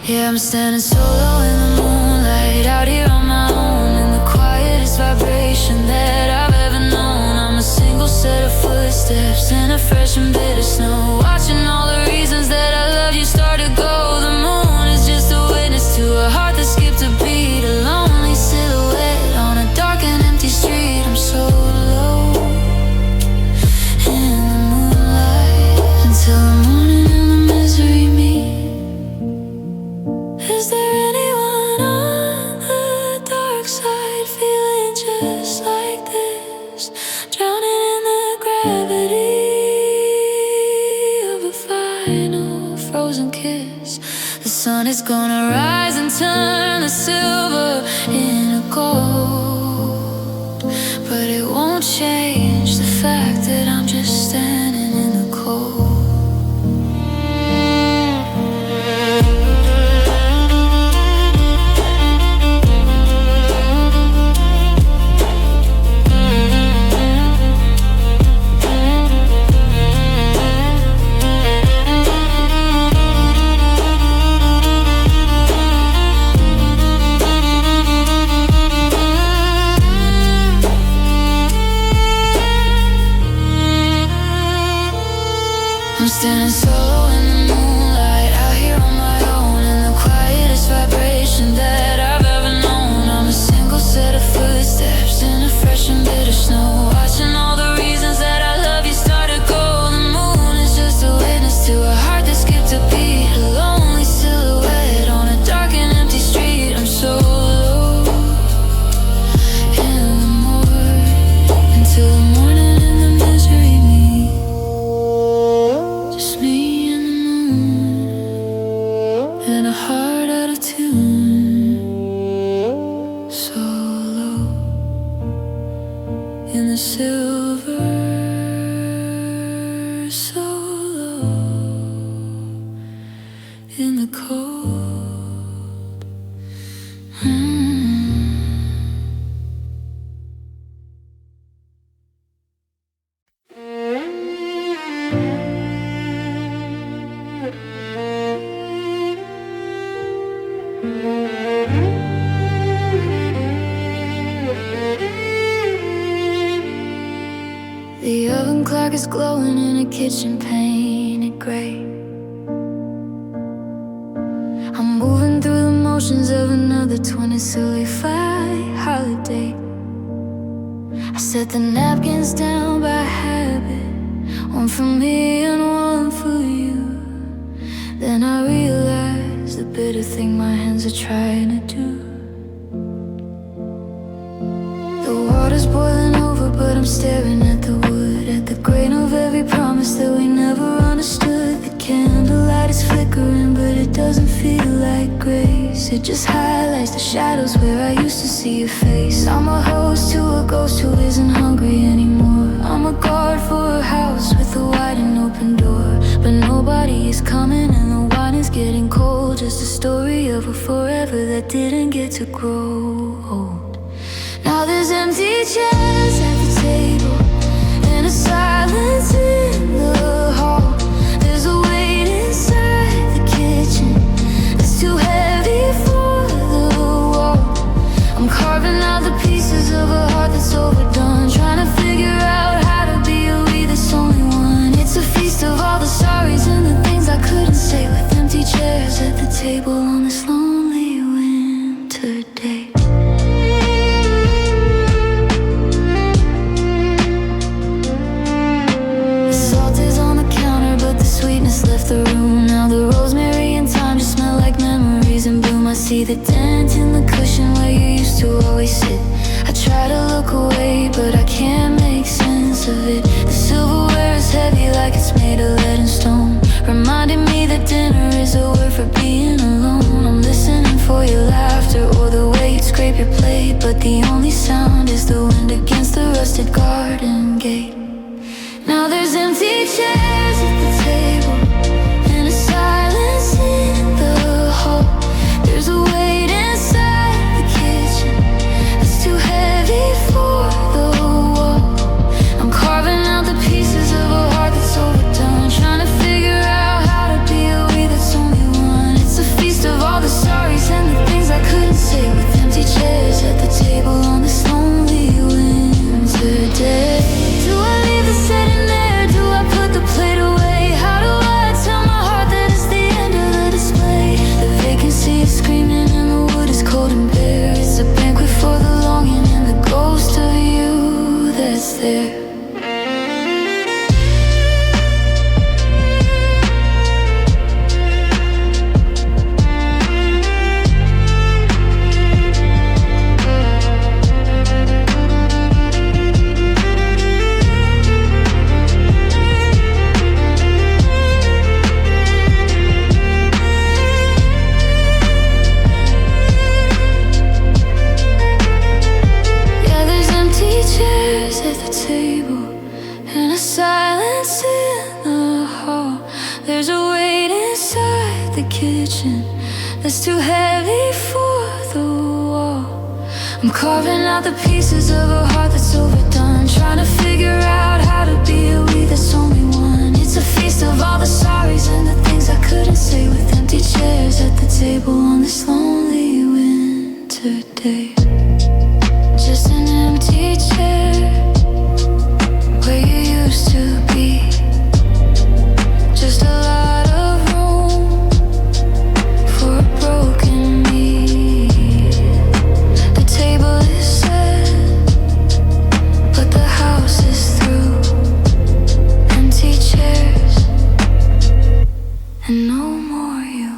S1: Yeah, I'm standing solo in the moonlight, out here on my own, in the quietest vibration that I've ever known. I'm a single set of footsteps in a fresh and bitter snow, watching all the reasons that I love you start to go. The moon is just a witness to a heart that skipped a beat, a lonely silhouette on a dark and empty street. I'm solo in the moonlight until the morning and the misery meet. Is there anyone on the dark side feeling just like this, drowning in the gravity? in the silver solo, in the cold. The oven clock is glowing in a kitchen painted gray. I'm moving through the motions of another 25 holiday. I set the napkins down by habit, one for me and one for you. Then I realized the bitter thing my hands are trying to do. The water's boiling over, but I'm staring at the wood, at the grain of every promise that we never understood. The candlelight is flickering, but it doesn't feel like grace. It just highlights the shadows where I used to see your face. I'm a host to a ghost who isn't hungry anymore. I'm a guard for a house with a wide and open door, but nobody is coming and the wine is getting cold. Just a story of a forever that didn't get to grow old. Now there's empty chairs at the table and a silence in the hall. There's a weight inside the kitchen that's too heavy for the wall. I'm carving out the pieces of a heart that's overdone, trying to figure out how to be a we that's only one. It's a feast of all the sorries and the things I couldn't say, with empty chairs at the table on this lonely winter day. Sweetness left the room. Now the rosemary and thyme just smell like memories in bloom. I see the dent in the cushion where you used to always sit. I try to look away, but I can't make sense of it. The silverware is heavy like it's made of lead and stone, reminding me that dinner is a word for being alone. I'm listening for your laughter or the way you'd scrape your plate, but the only sound is the wind against the rusted garden gate. Now there's empty chairs at the table and a silence in the hall. There's a weight inside the kitchen that's too heavy for the wall. I'm carving out the pieces of a heart that's overdone, trying to figure out how to be a we that's only one. It's a feast of all the sorries and the things I couldn't say, with empty chairs at the table on this lonely winter day. Do I leave the setting there? Do I put the plate away? How do I tell my heart that it's the end of the display? The vacancy is screaming and the wood is cold and bare. It's a banquet for the longing and the ghost of you that's there. That's too heavy for the wall. I'm carving out the pieces of a heart that's overdone, trying to figure out how to be a we that's only one. It's a feast of all the sorries and the things I couldn't say, with empty chairs at the table on this lonely winter day. Just an empty chair where you used to be. Just a lot of room for a broken me. The table is set, but the house is through. Empty chairs and no more you.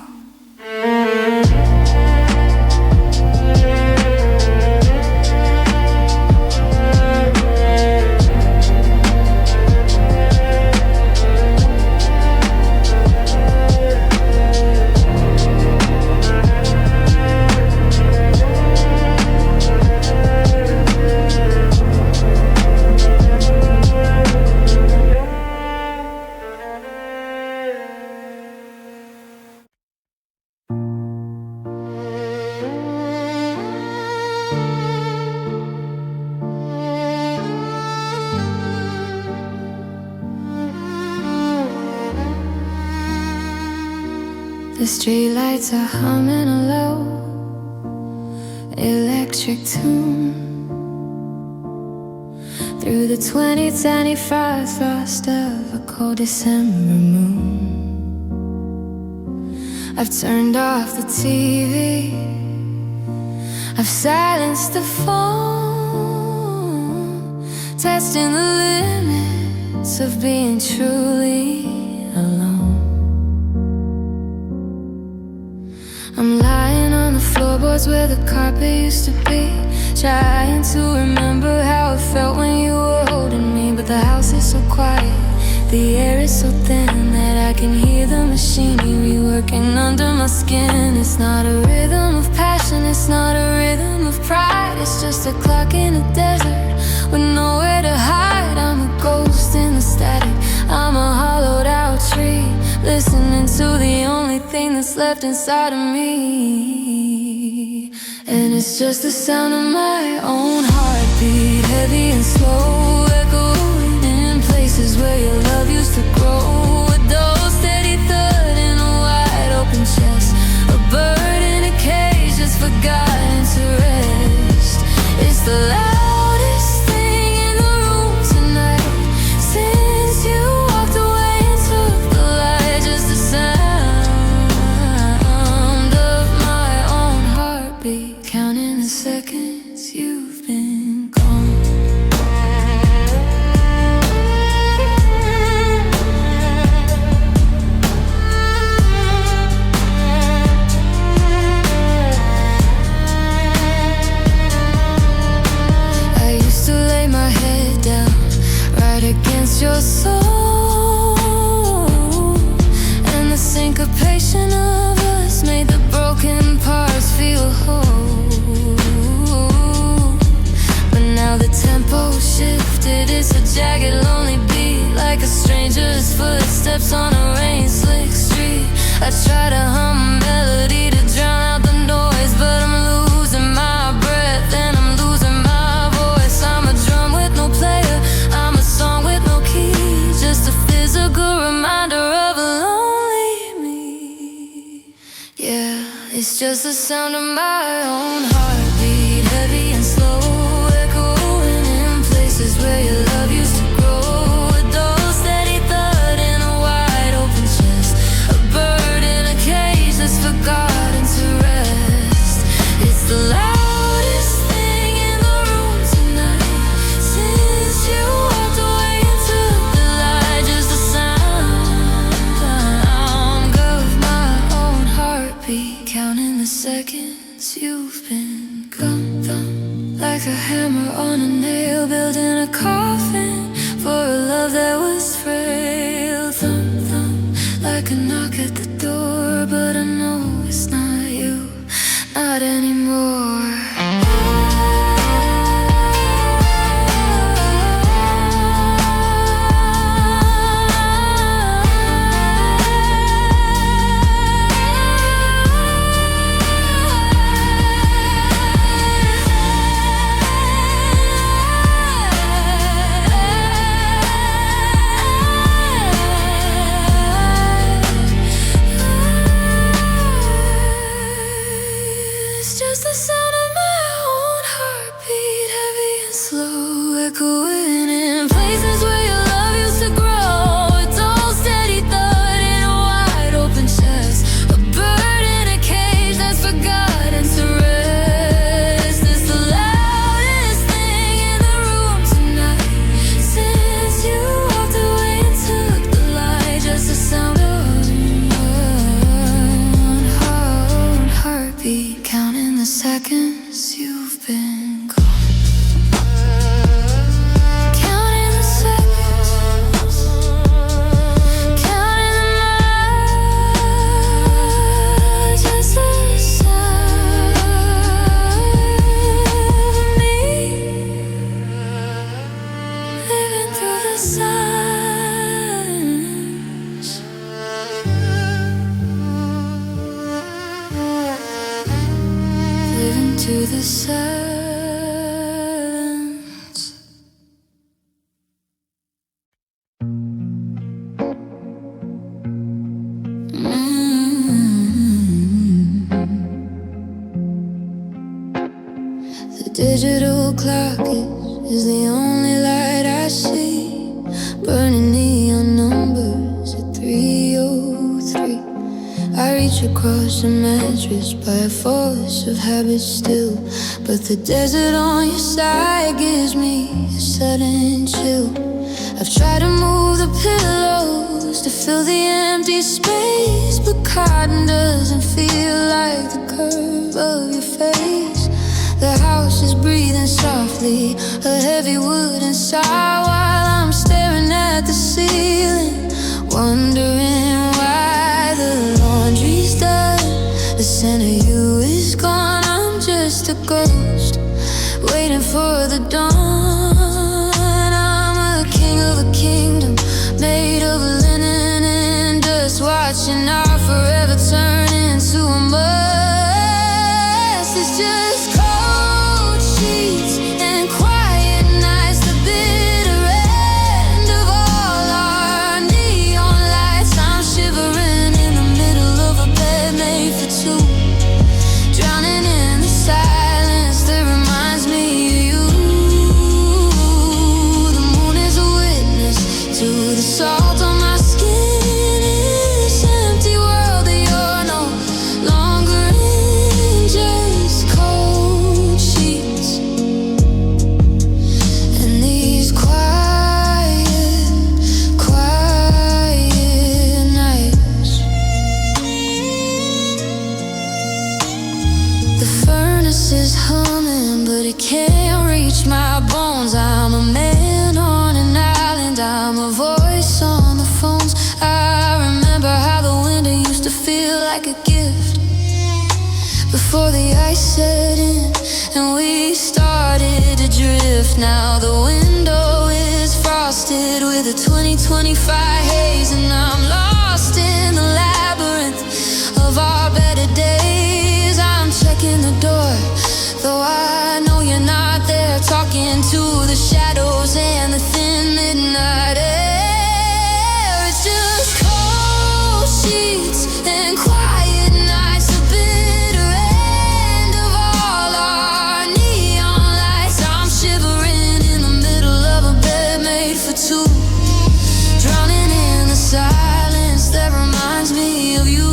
S1: streetlights are humming a low electric tune through the 2025 frost of a cold December moon. I've turned off the TV, I've silenced the phone, testing the limits of being truly alone. I'm lying on the floorboards where the carpet used to be, trying to remember how it felt when you were holding me. But the house is so quiet, the air is so thin that I can hear the machinery working under my skin. It's not a rhythm of passion, it's not a rhythm of pride. It's just a clock in a desert with nowhere to hide. I'm a ghost in the static, I'm a hollowed out tree, listening to the only thing that's left inside of me. And it's just the sound of my own heartbeat, heavy and slow, echoing in places where your love used to grow. A dull steady thud in a wide open chest, a bird in a cage that's forgotten to rest. It's the loudest thing in the room tonight since you walked away and took the light. Just the sound of my own heartbeat, counting the seconds you've been gone. I used to lay my head down right against your soul, and the syncopation of us made the broken parts feel whole. But now the tempo shifted, it's a jagged, lonely beat, like a stranger's footsteps on a rain-slick street. I try to hum a melody to drown out the noise, but I'm losing my breath and I'm losing my voice. I'm a drum with no player, I'm a song with no key, just a physical reminder of a lonely me. Yeah, it's just the sound of my own heartbeat, heavy and slow, echoing in places where your love used to grow. A dull steady thud in a wide open chest, a bird in a cage that's forgotten to rest. It's the loudest thing in the room tonight since you walked away and took the light. Just the sound of my own heartbeat, counting the seconds you've been gone. Thump, like a hammer on a nail, building a coffin for a love that was frail. Thump, thump, like a knock at the door, but I know it's not you, not anymore. It's just the sound digital clock is the only light I see. Burning neon numbers at 3:03. I reach across the mattress by a force of habit still, but the desert on your side gives me a sudden chill. I've tried to move the pillows to fill the empty space, but cotton doesn't feel like the curve of your face. The house is breathing softly, a heavy wooden sigh, while I'm staring at the ceiling, wondering why the laundry's done. The scent of you is gone, I'm just a ghost, waiting for the dawn. I'm a king of a kingdom, made of linen and dust, watching our forever turn into a mess. It's just cold sheets and quiet nights, the bitter end of all our neon lights. I'm shivering in the middle of a bed made for two, drowning in the silence that reminds me of you. The moon is a witness to the salt on my skin in this empty world that you're no longer in, just cold sheets and these quiet, quiet nights. The furnace is humming, but it can't reach my bones. I'm a man on an island, I'm a voice on the phones. I remember how the winter used to feel like a gift before the ice set in and we started to drift. Now the window is frosted with a 2025 haze, and I'm lost in the labyrinth of our better days. I'm checking the door, though I know you're not there, talking to the shadows and the thin midnight air. It's just cold sheets and quiet nights, the bitter end of all our neon lights. I'm shivering in the middle of a bed made for two, drowning in the silence that reminds me of you.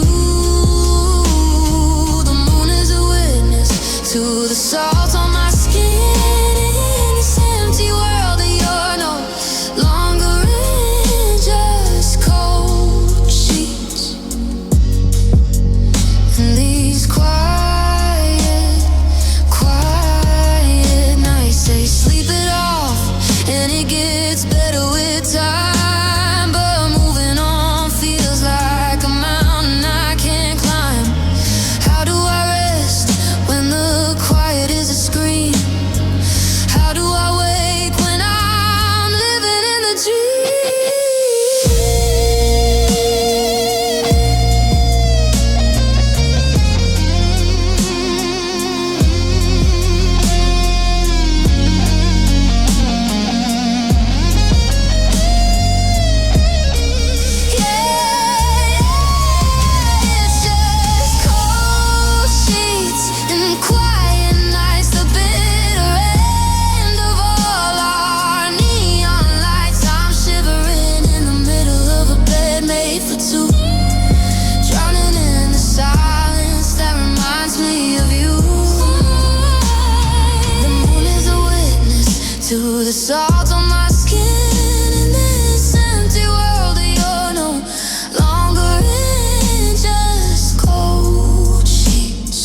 S1: The moon is a witness to the salt on my skin in this empty world that you're no longer in, just cold sheets and these quiet, quiet nights. They sleep it off and it gets better with time, but moving on feels like a mountain I can't climb. How do I rest when the quiet is a scream? How do I wake when I'm living in the dream? It's just cold sheets and quiet nights, the bitter end of all our neon lights. I'm shivering in the middle of a bed made for two, drowning in the silence that reminds me of you. The moon is a witness to the salt on my skin in this empty world that you're no longer in, just cold sheets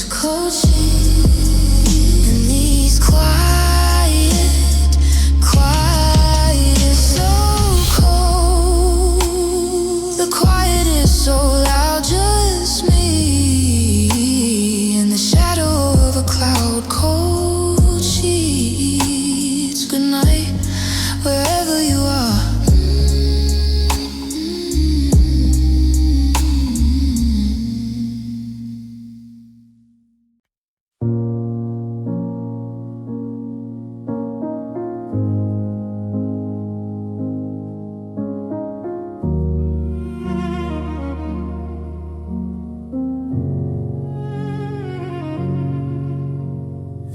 S1: and these quiet, quiet, so cold. The quiet is so loud, just me in the shadow of a cloud. Cold sheets, good night, wherever you are.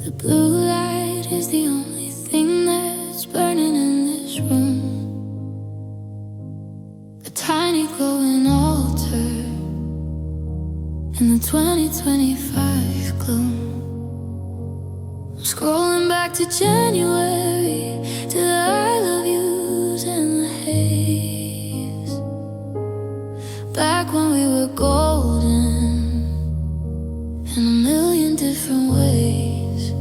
S1: The blue light is 2025 gloom. I'm scrolling back to January, to the I love yous and the haze. Back when we were golden in a million different ways.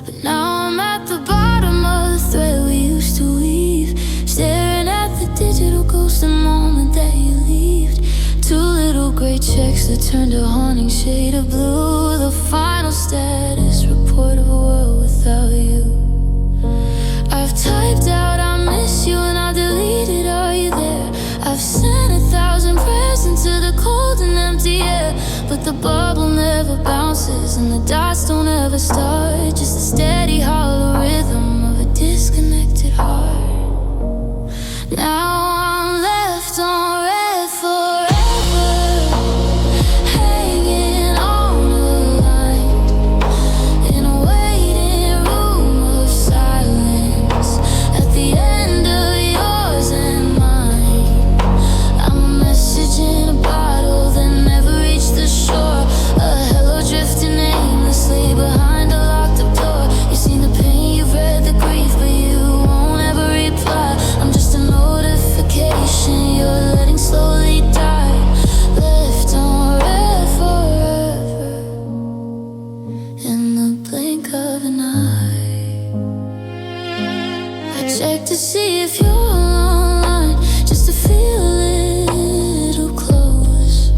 S1: But now I'm at the bottom of the thread we used to weave, staring at the digital ghost the moment that you left. Two little gray checks that turned a haunting shade of blue, the final status report of a world without you. I've typed out I miss you and I deleted are you there. I've sent 1,000 prayers into the cold and empty air, but the bubble never bounces and the dots don't ever start, just a steady hollow rhythm of a disconnected heart. Now I'm left on red forever, hanging on a line in a waiting room of silence at the end of yours and mine. I'm a message in a bottle that never reached the shore, a hello drifting aimlessly behind a locked up door. You've seen the pain, you've read the grief, but you won't ever reply. I'm just a notification you're letting slowly die, left on red forever in the blink of an eye. I check to see if you're online, just to feel a little close,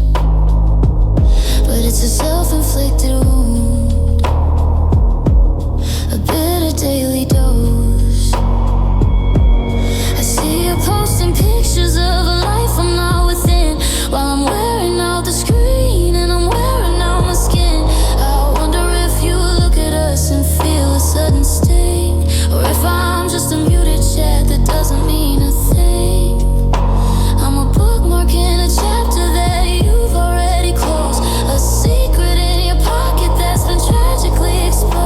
S1: but it's a self-inflicted wound, a bitter daily dose. I see you posting pictures of a life I'm not within, while I'm wearing out the screen and I'm wearing out my skin. I wonder if you look at us and feel a sudden sting, or if I'm just a muted chat that doesn't mean a thing. I'm a bookmark in a chapter that you've already closed, a secret in your pocket that's been tragically exposed.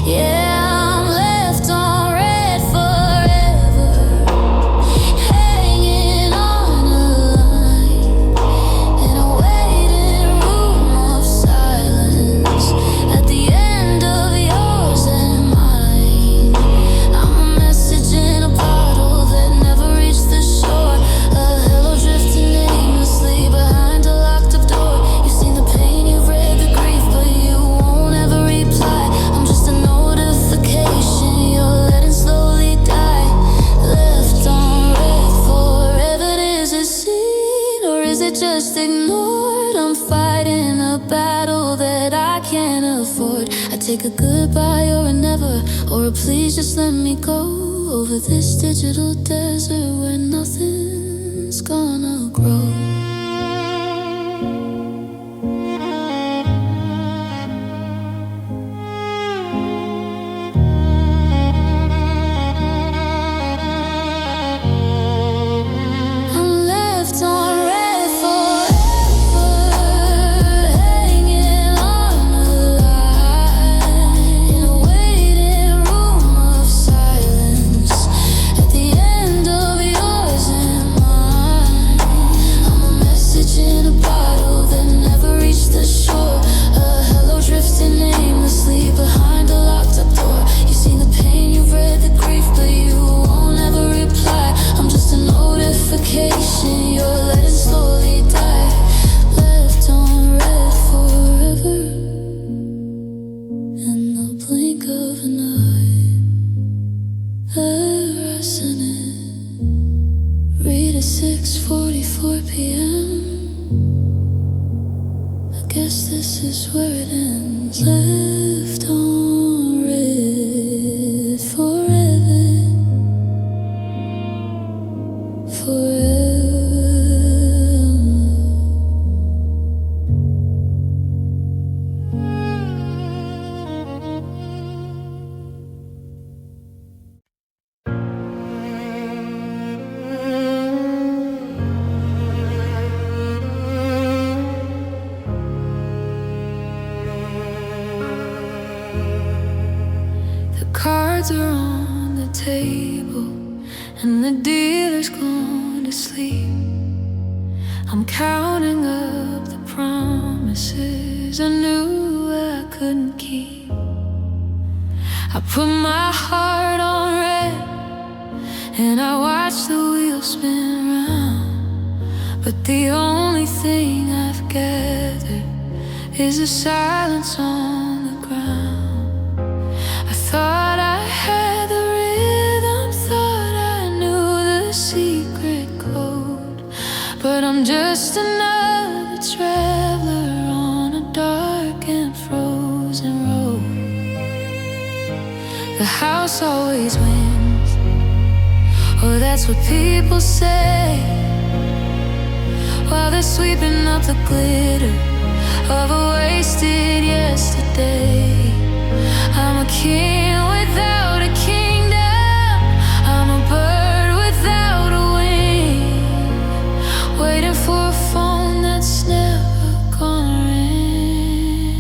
S1: Yeah, I'm left on red forever, hanging on a line in a waiting room of silence at the end of yours and mine. I'm a message in a bottle that never reached the shore, a hello drifting aimlessly behind a locked up door. You've seen the pain, you've read the grief, but you won't ever reply. I'm just a notification you're letting slowly die, left on red forever. Is it seen or is it just ignored? I'm fighting a battle that I can't afford. I take a goodbye or a never, or a please just let me go over this digital desert where nothing's gonna grow. I'm left on red forever, hanging on a line in a waiting room of silence at the end of yours and mine. I'm a message in a bottle that never reached the shore, a hello drifting aimlessly behind a locked up door. You've seen the pain, you've read the grief, but you won't ever reply. I'm just a notification you're letting slowly die, left on red forever in the blink of an eye. Resonant, read at 6:44 p.m. I guess this is where it ends, left on red forever, forever. Cards are on the table and the dealer's gone to sleep. I'm counting up the promises I knew I couldn't keep. I put my heart on red and I watch the wheels spin round, but the only thing I've gathered is the silence on the ground. I thought I had the rhythm, thought I knew the secret code, but I'm just another traveler on a dark and frozen road. The house always wins, oh, that's what people say, while they're sweeping up the glitter of a wasted yesterday. I'm a king without a kingdom, I'm a bird without a wing, waiting for a phone that's never gonna ring.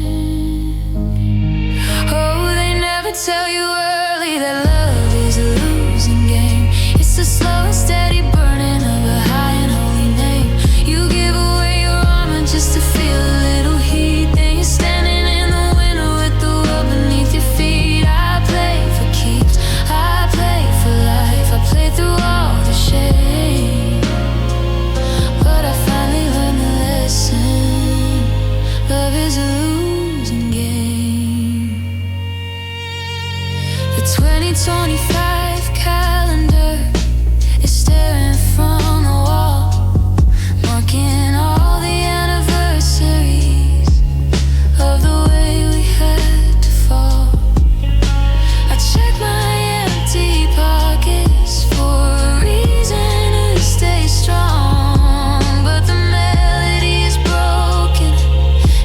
S1: Oh, they never tell you early that love is a losing game. It's a slow and steady burning of a high and holy name. You give away your armor just to feel a little heat, then you're standing in the winter with the world beneath your feet. I play for keeps, I play for life, I play through all the shame, but I finally learned the lesson. Love is a losing game. The 2025 calendar is staring from the wall, marking all the anniversaries of the way we had to fall. I check my empty pockets for a reason to stay strong, but the melody is broken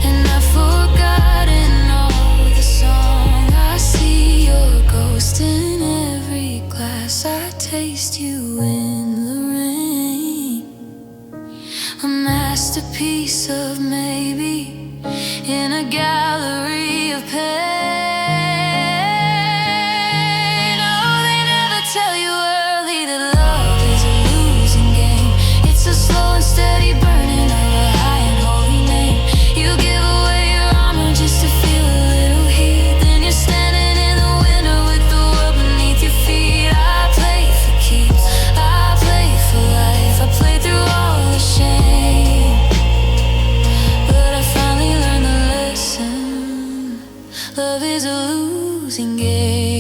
S1: and I've forgotten all the song. I see your ghost in every glass, I taste you in the rain. A masterpiece of maybe in a gallery of pain. Oh, they never tell you early that love is a losing game. It's a slow and steady burning of a high and holy name. You give away your armor just to feel a little heat, then you're standing in the winter with the world beneath your feet. I play for keeps, I play for life, I play through all the shame, but I finally learned the lesson. Love is a losing game.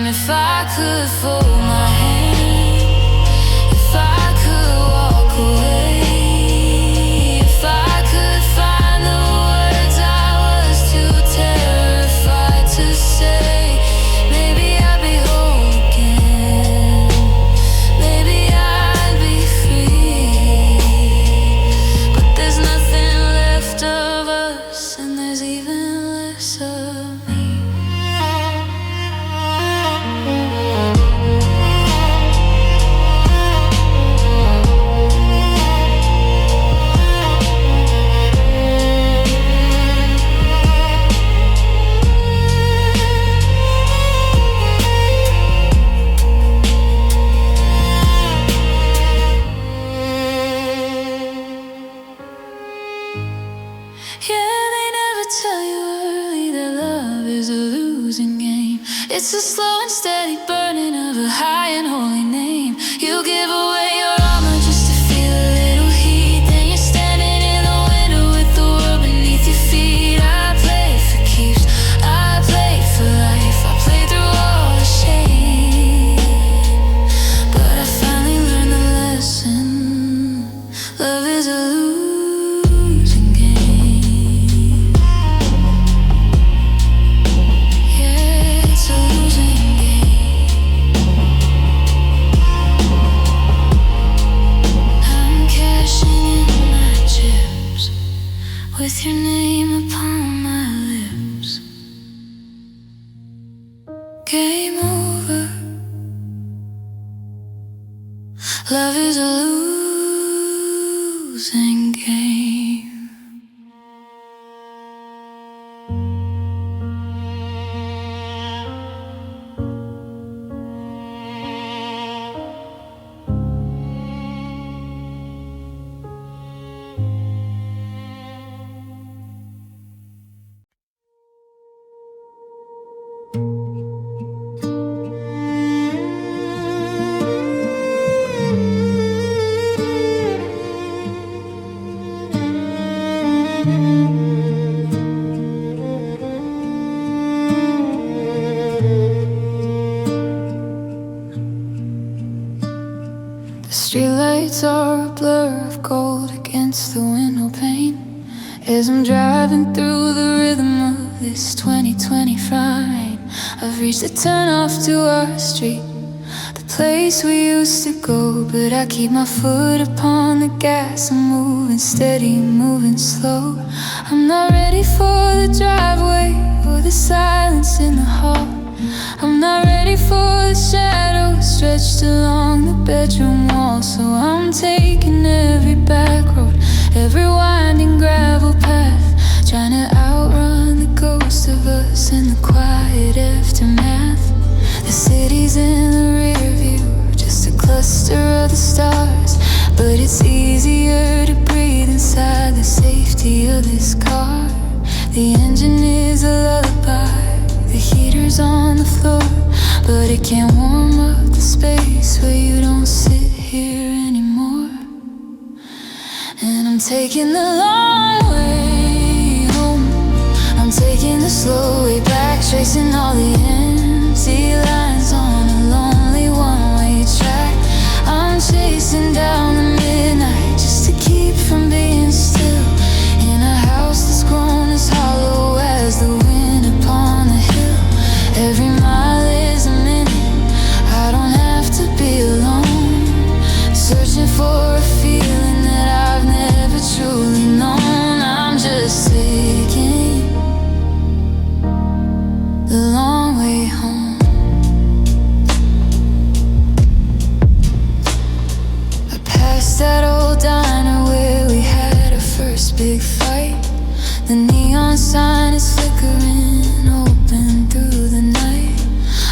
S1: If I could fold my hand, if I could walk away, if I could find the words I was too terrified to say, maybe I'd be whole again, maybe I'd be free. But there's nothing left of us, and there's even less of me. Yeah, they never tell you early that love is a losing game. It's a slow and steady burning of a high and holy name. You give away your armor just to feel a little heat, then you're standing in the winter with the world beneath your feet. I play for keeps, I play for life, I play through all the shame, but I finally learned the lesson. Love is a losing game. Yeah, it's a losing game. I'm cashing in my chips with your name upon my lips. Game over. Love is a losing game. driving through the rhythm of this 2025. I've reached the turn off to our street, the place we used to go, but I keep my foot upon the gas. I'm moving steady, moving slow. I'm not ready for the driveway or the silence in the hall. I'm not ready for the shadows stretched along the bedroom wall. So I'm taking every back road, every winding gravel path, trying to outrun the ghost of us in the quiet aftermath. The city's in the rear view, just a cluster of the stars, but it's easier to breathe inside the safety of this car. The engine is a lullaby, the heater's on the floor, but it can't warm up the space where you don't sit here anymore. And I'm taking the long way home, I'm taking the slow way back, tracing all the empty lines on a lonely one-way track. I'm chasing down the midnight just to keep from being still, in a house that's grown as hollow as the wind upon the hill. Every mile is a minute, I don't have to be alone, searching for a feeling that I've never truly known. I'm just taking the long way home. I passed that old diner where we had our first big fight. The neon sign is flickering open through the night.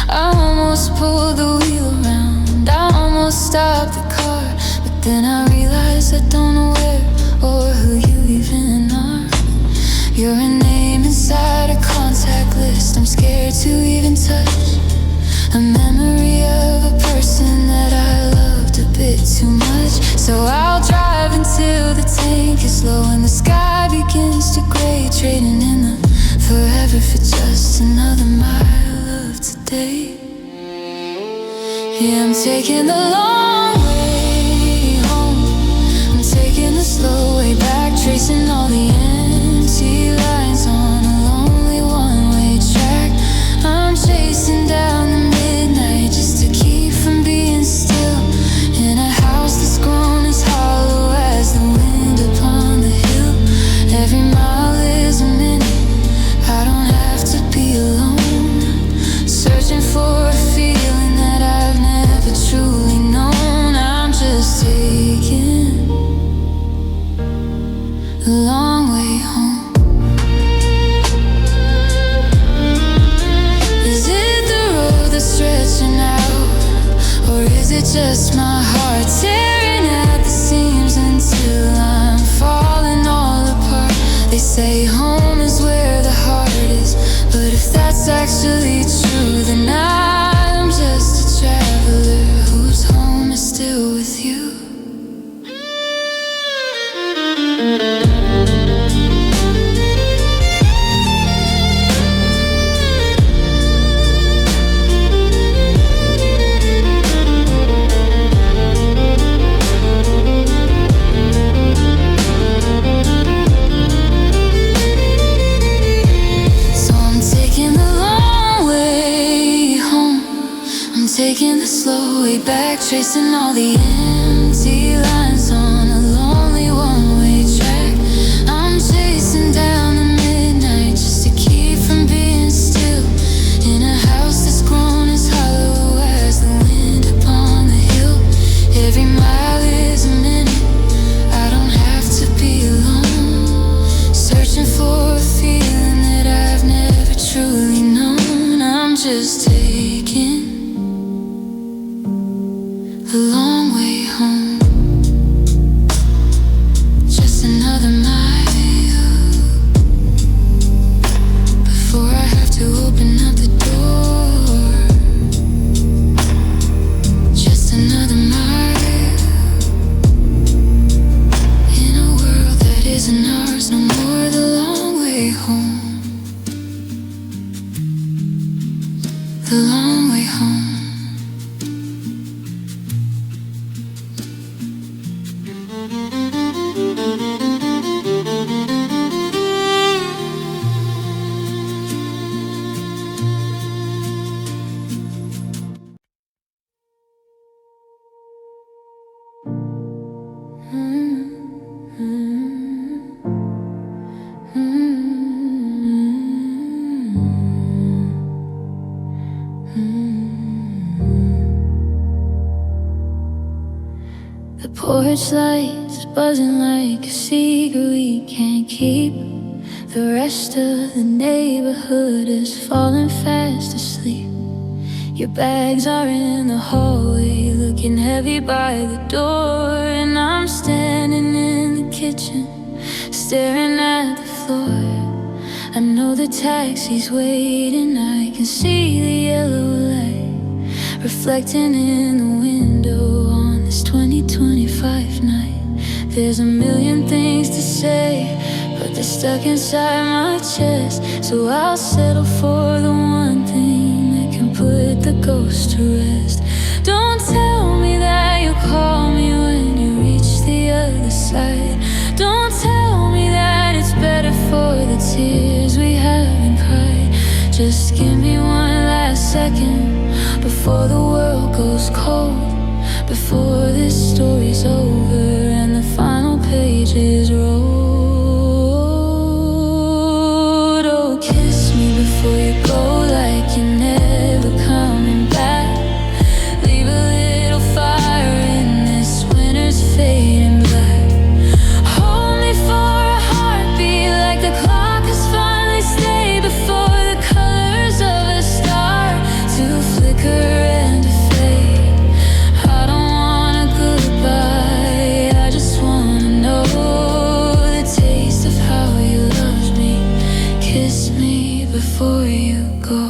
S1: I almost pulled the wheel around, I almost stopped the car, but then I realized I don't know where or who you even are. You're a name inside a contact list I'm scared to even touch, a memory of a person that I loved a bit too much. So I'll drive until the tank is low and the sky begins to gray, trading in the forever for just another mile of today. Yeah, I'm taking the long way home, I'm taking the slow way back, tracing all the empty lines on a lonely one-way track. I'm chasing down the midnight just to keep from being still, in a house that's grown as hollow as the wind upon the hill. Every mile is a minute, I don't have to be alone, searching for a feeling that I've never truly known. I'm just taking the long way home. Is it the road that's stretching out, or is it just my heart tearing at the seams until I'm falling all apart? They say home is where the heart is, but if that's actually true, then I'm just a traveler whose home is still with you. Taking the slow way back, tracing all the empty lines on a lonely one-way track. I'm chasing down the midnight just to keep from being still, in a house that's grown as hollow as the wind upon the hill. Every mile is a minute, I don't have to be alone, searching for a feeling that I've never truly known. I'm just taking the long way home. torchlights buzzing like a secret we can't keep. The rest of the neighborhood is falling fast asleep. Your bags are in the hallway, looking heavy by the door. And I'm standing in the kitchen, staring at the floor. I know the taxi's waiting, I can see the yellow light reflecting in the window on this 2025 night. There's a million things to say, but they're stuck inside my chest. So I'll settle for the one thing that can put the ghost to rest. Don't tell me that you'll call me when you reach the other side. Don't tell me that it's better for the tears we haven't cried. Just give me one last second before the world goes cold, before this story's over and the final page is rolled. Oh, kiss me before you go, like you're never coming back. Leave a little fire in this winter's fading black. Hold me for a heartbeat, like the clock has finally stayed before the colors of a star to flicker and to fade. I don't want a goodbye, I just wanna know the taste of how you loved me. Kiss me before you go.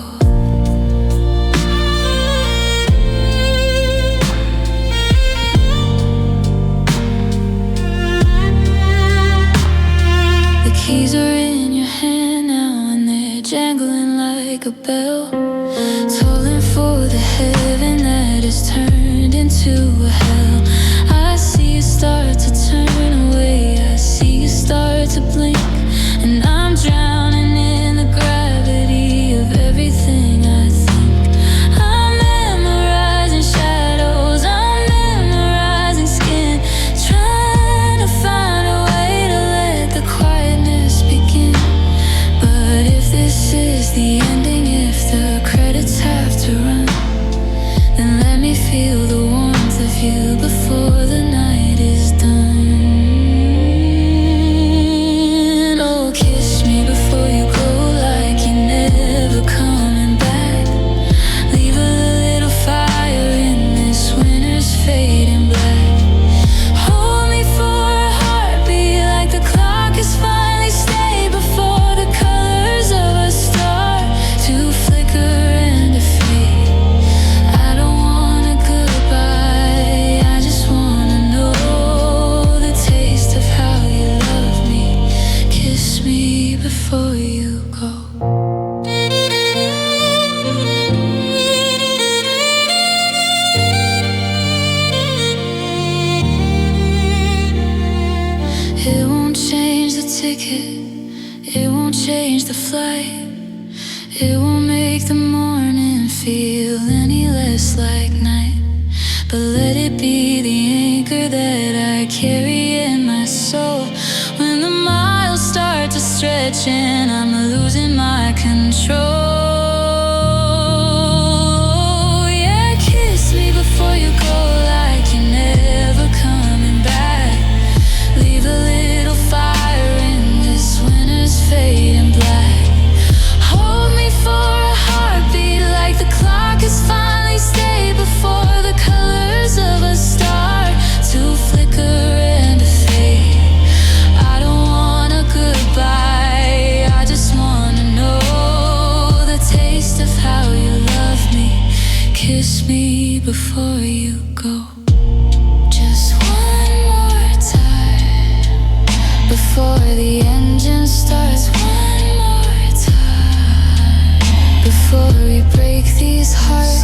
S1: The keys are in your hand now and they're jangling like a bell, tolling for the heaven that is turned into a hell. I see you start to turn away, I see you start to blink, and I'm drowning in the gravity of everything I think. I'm memorizing shadows, I'm memorizing skin, trying to find a way to let the quietness begin. But if this is the ending, if the credits have to run, then let me feel the warmth of you before the night is done. Oh, kiss me before you go, like you're never coming back. Leave a little fire in this winter's fading black. Hold me for a heartbeat, like the clock has finally stayed before the colors of a star to flicker and to fade. I don't want a goodbye, I just wanna know the taste of how you love me. Kiss me before you go. It won't change the ticket, it won't change the flight, it won't make the morning feel any less like night. But let it be the anchor that I carry in my soul. When the miles start to stretch and I'm losing my control. Yeah, kiss me before you go, like you're never coming back. Leave a little fire in this winter's fading black. Hold me for a heartbeat, like the clock has finally stayed before the colors of a star to flicker and to fade. I don't want a goodbye, I just wanna know the taste of how you love me. Kiss me before you go. Just one more time before the engine starts. One more time before we break these hearts.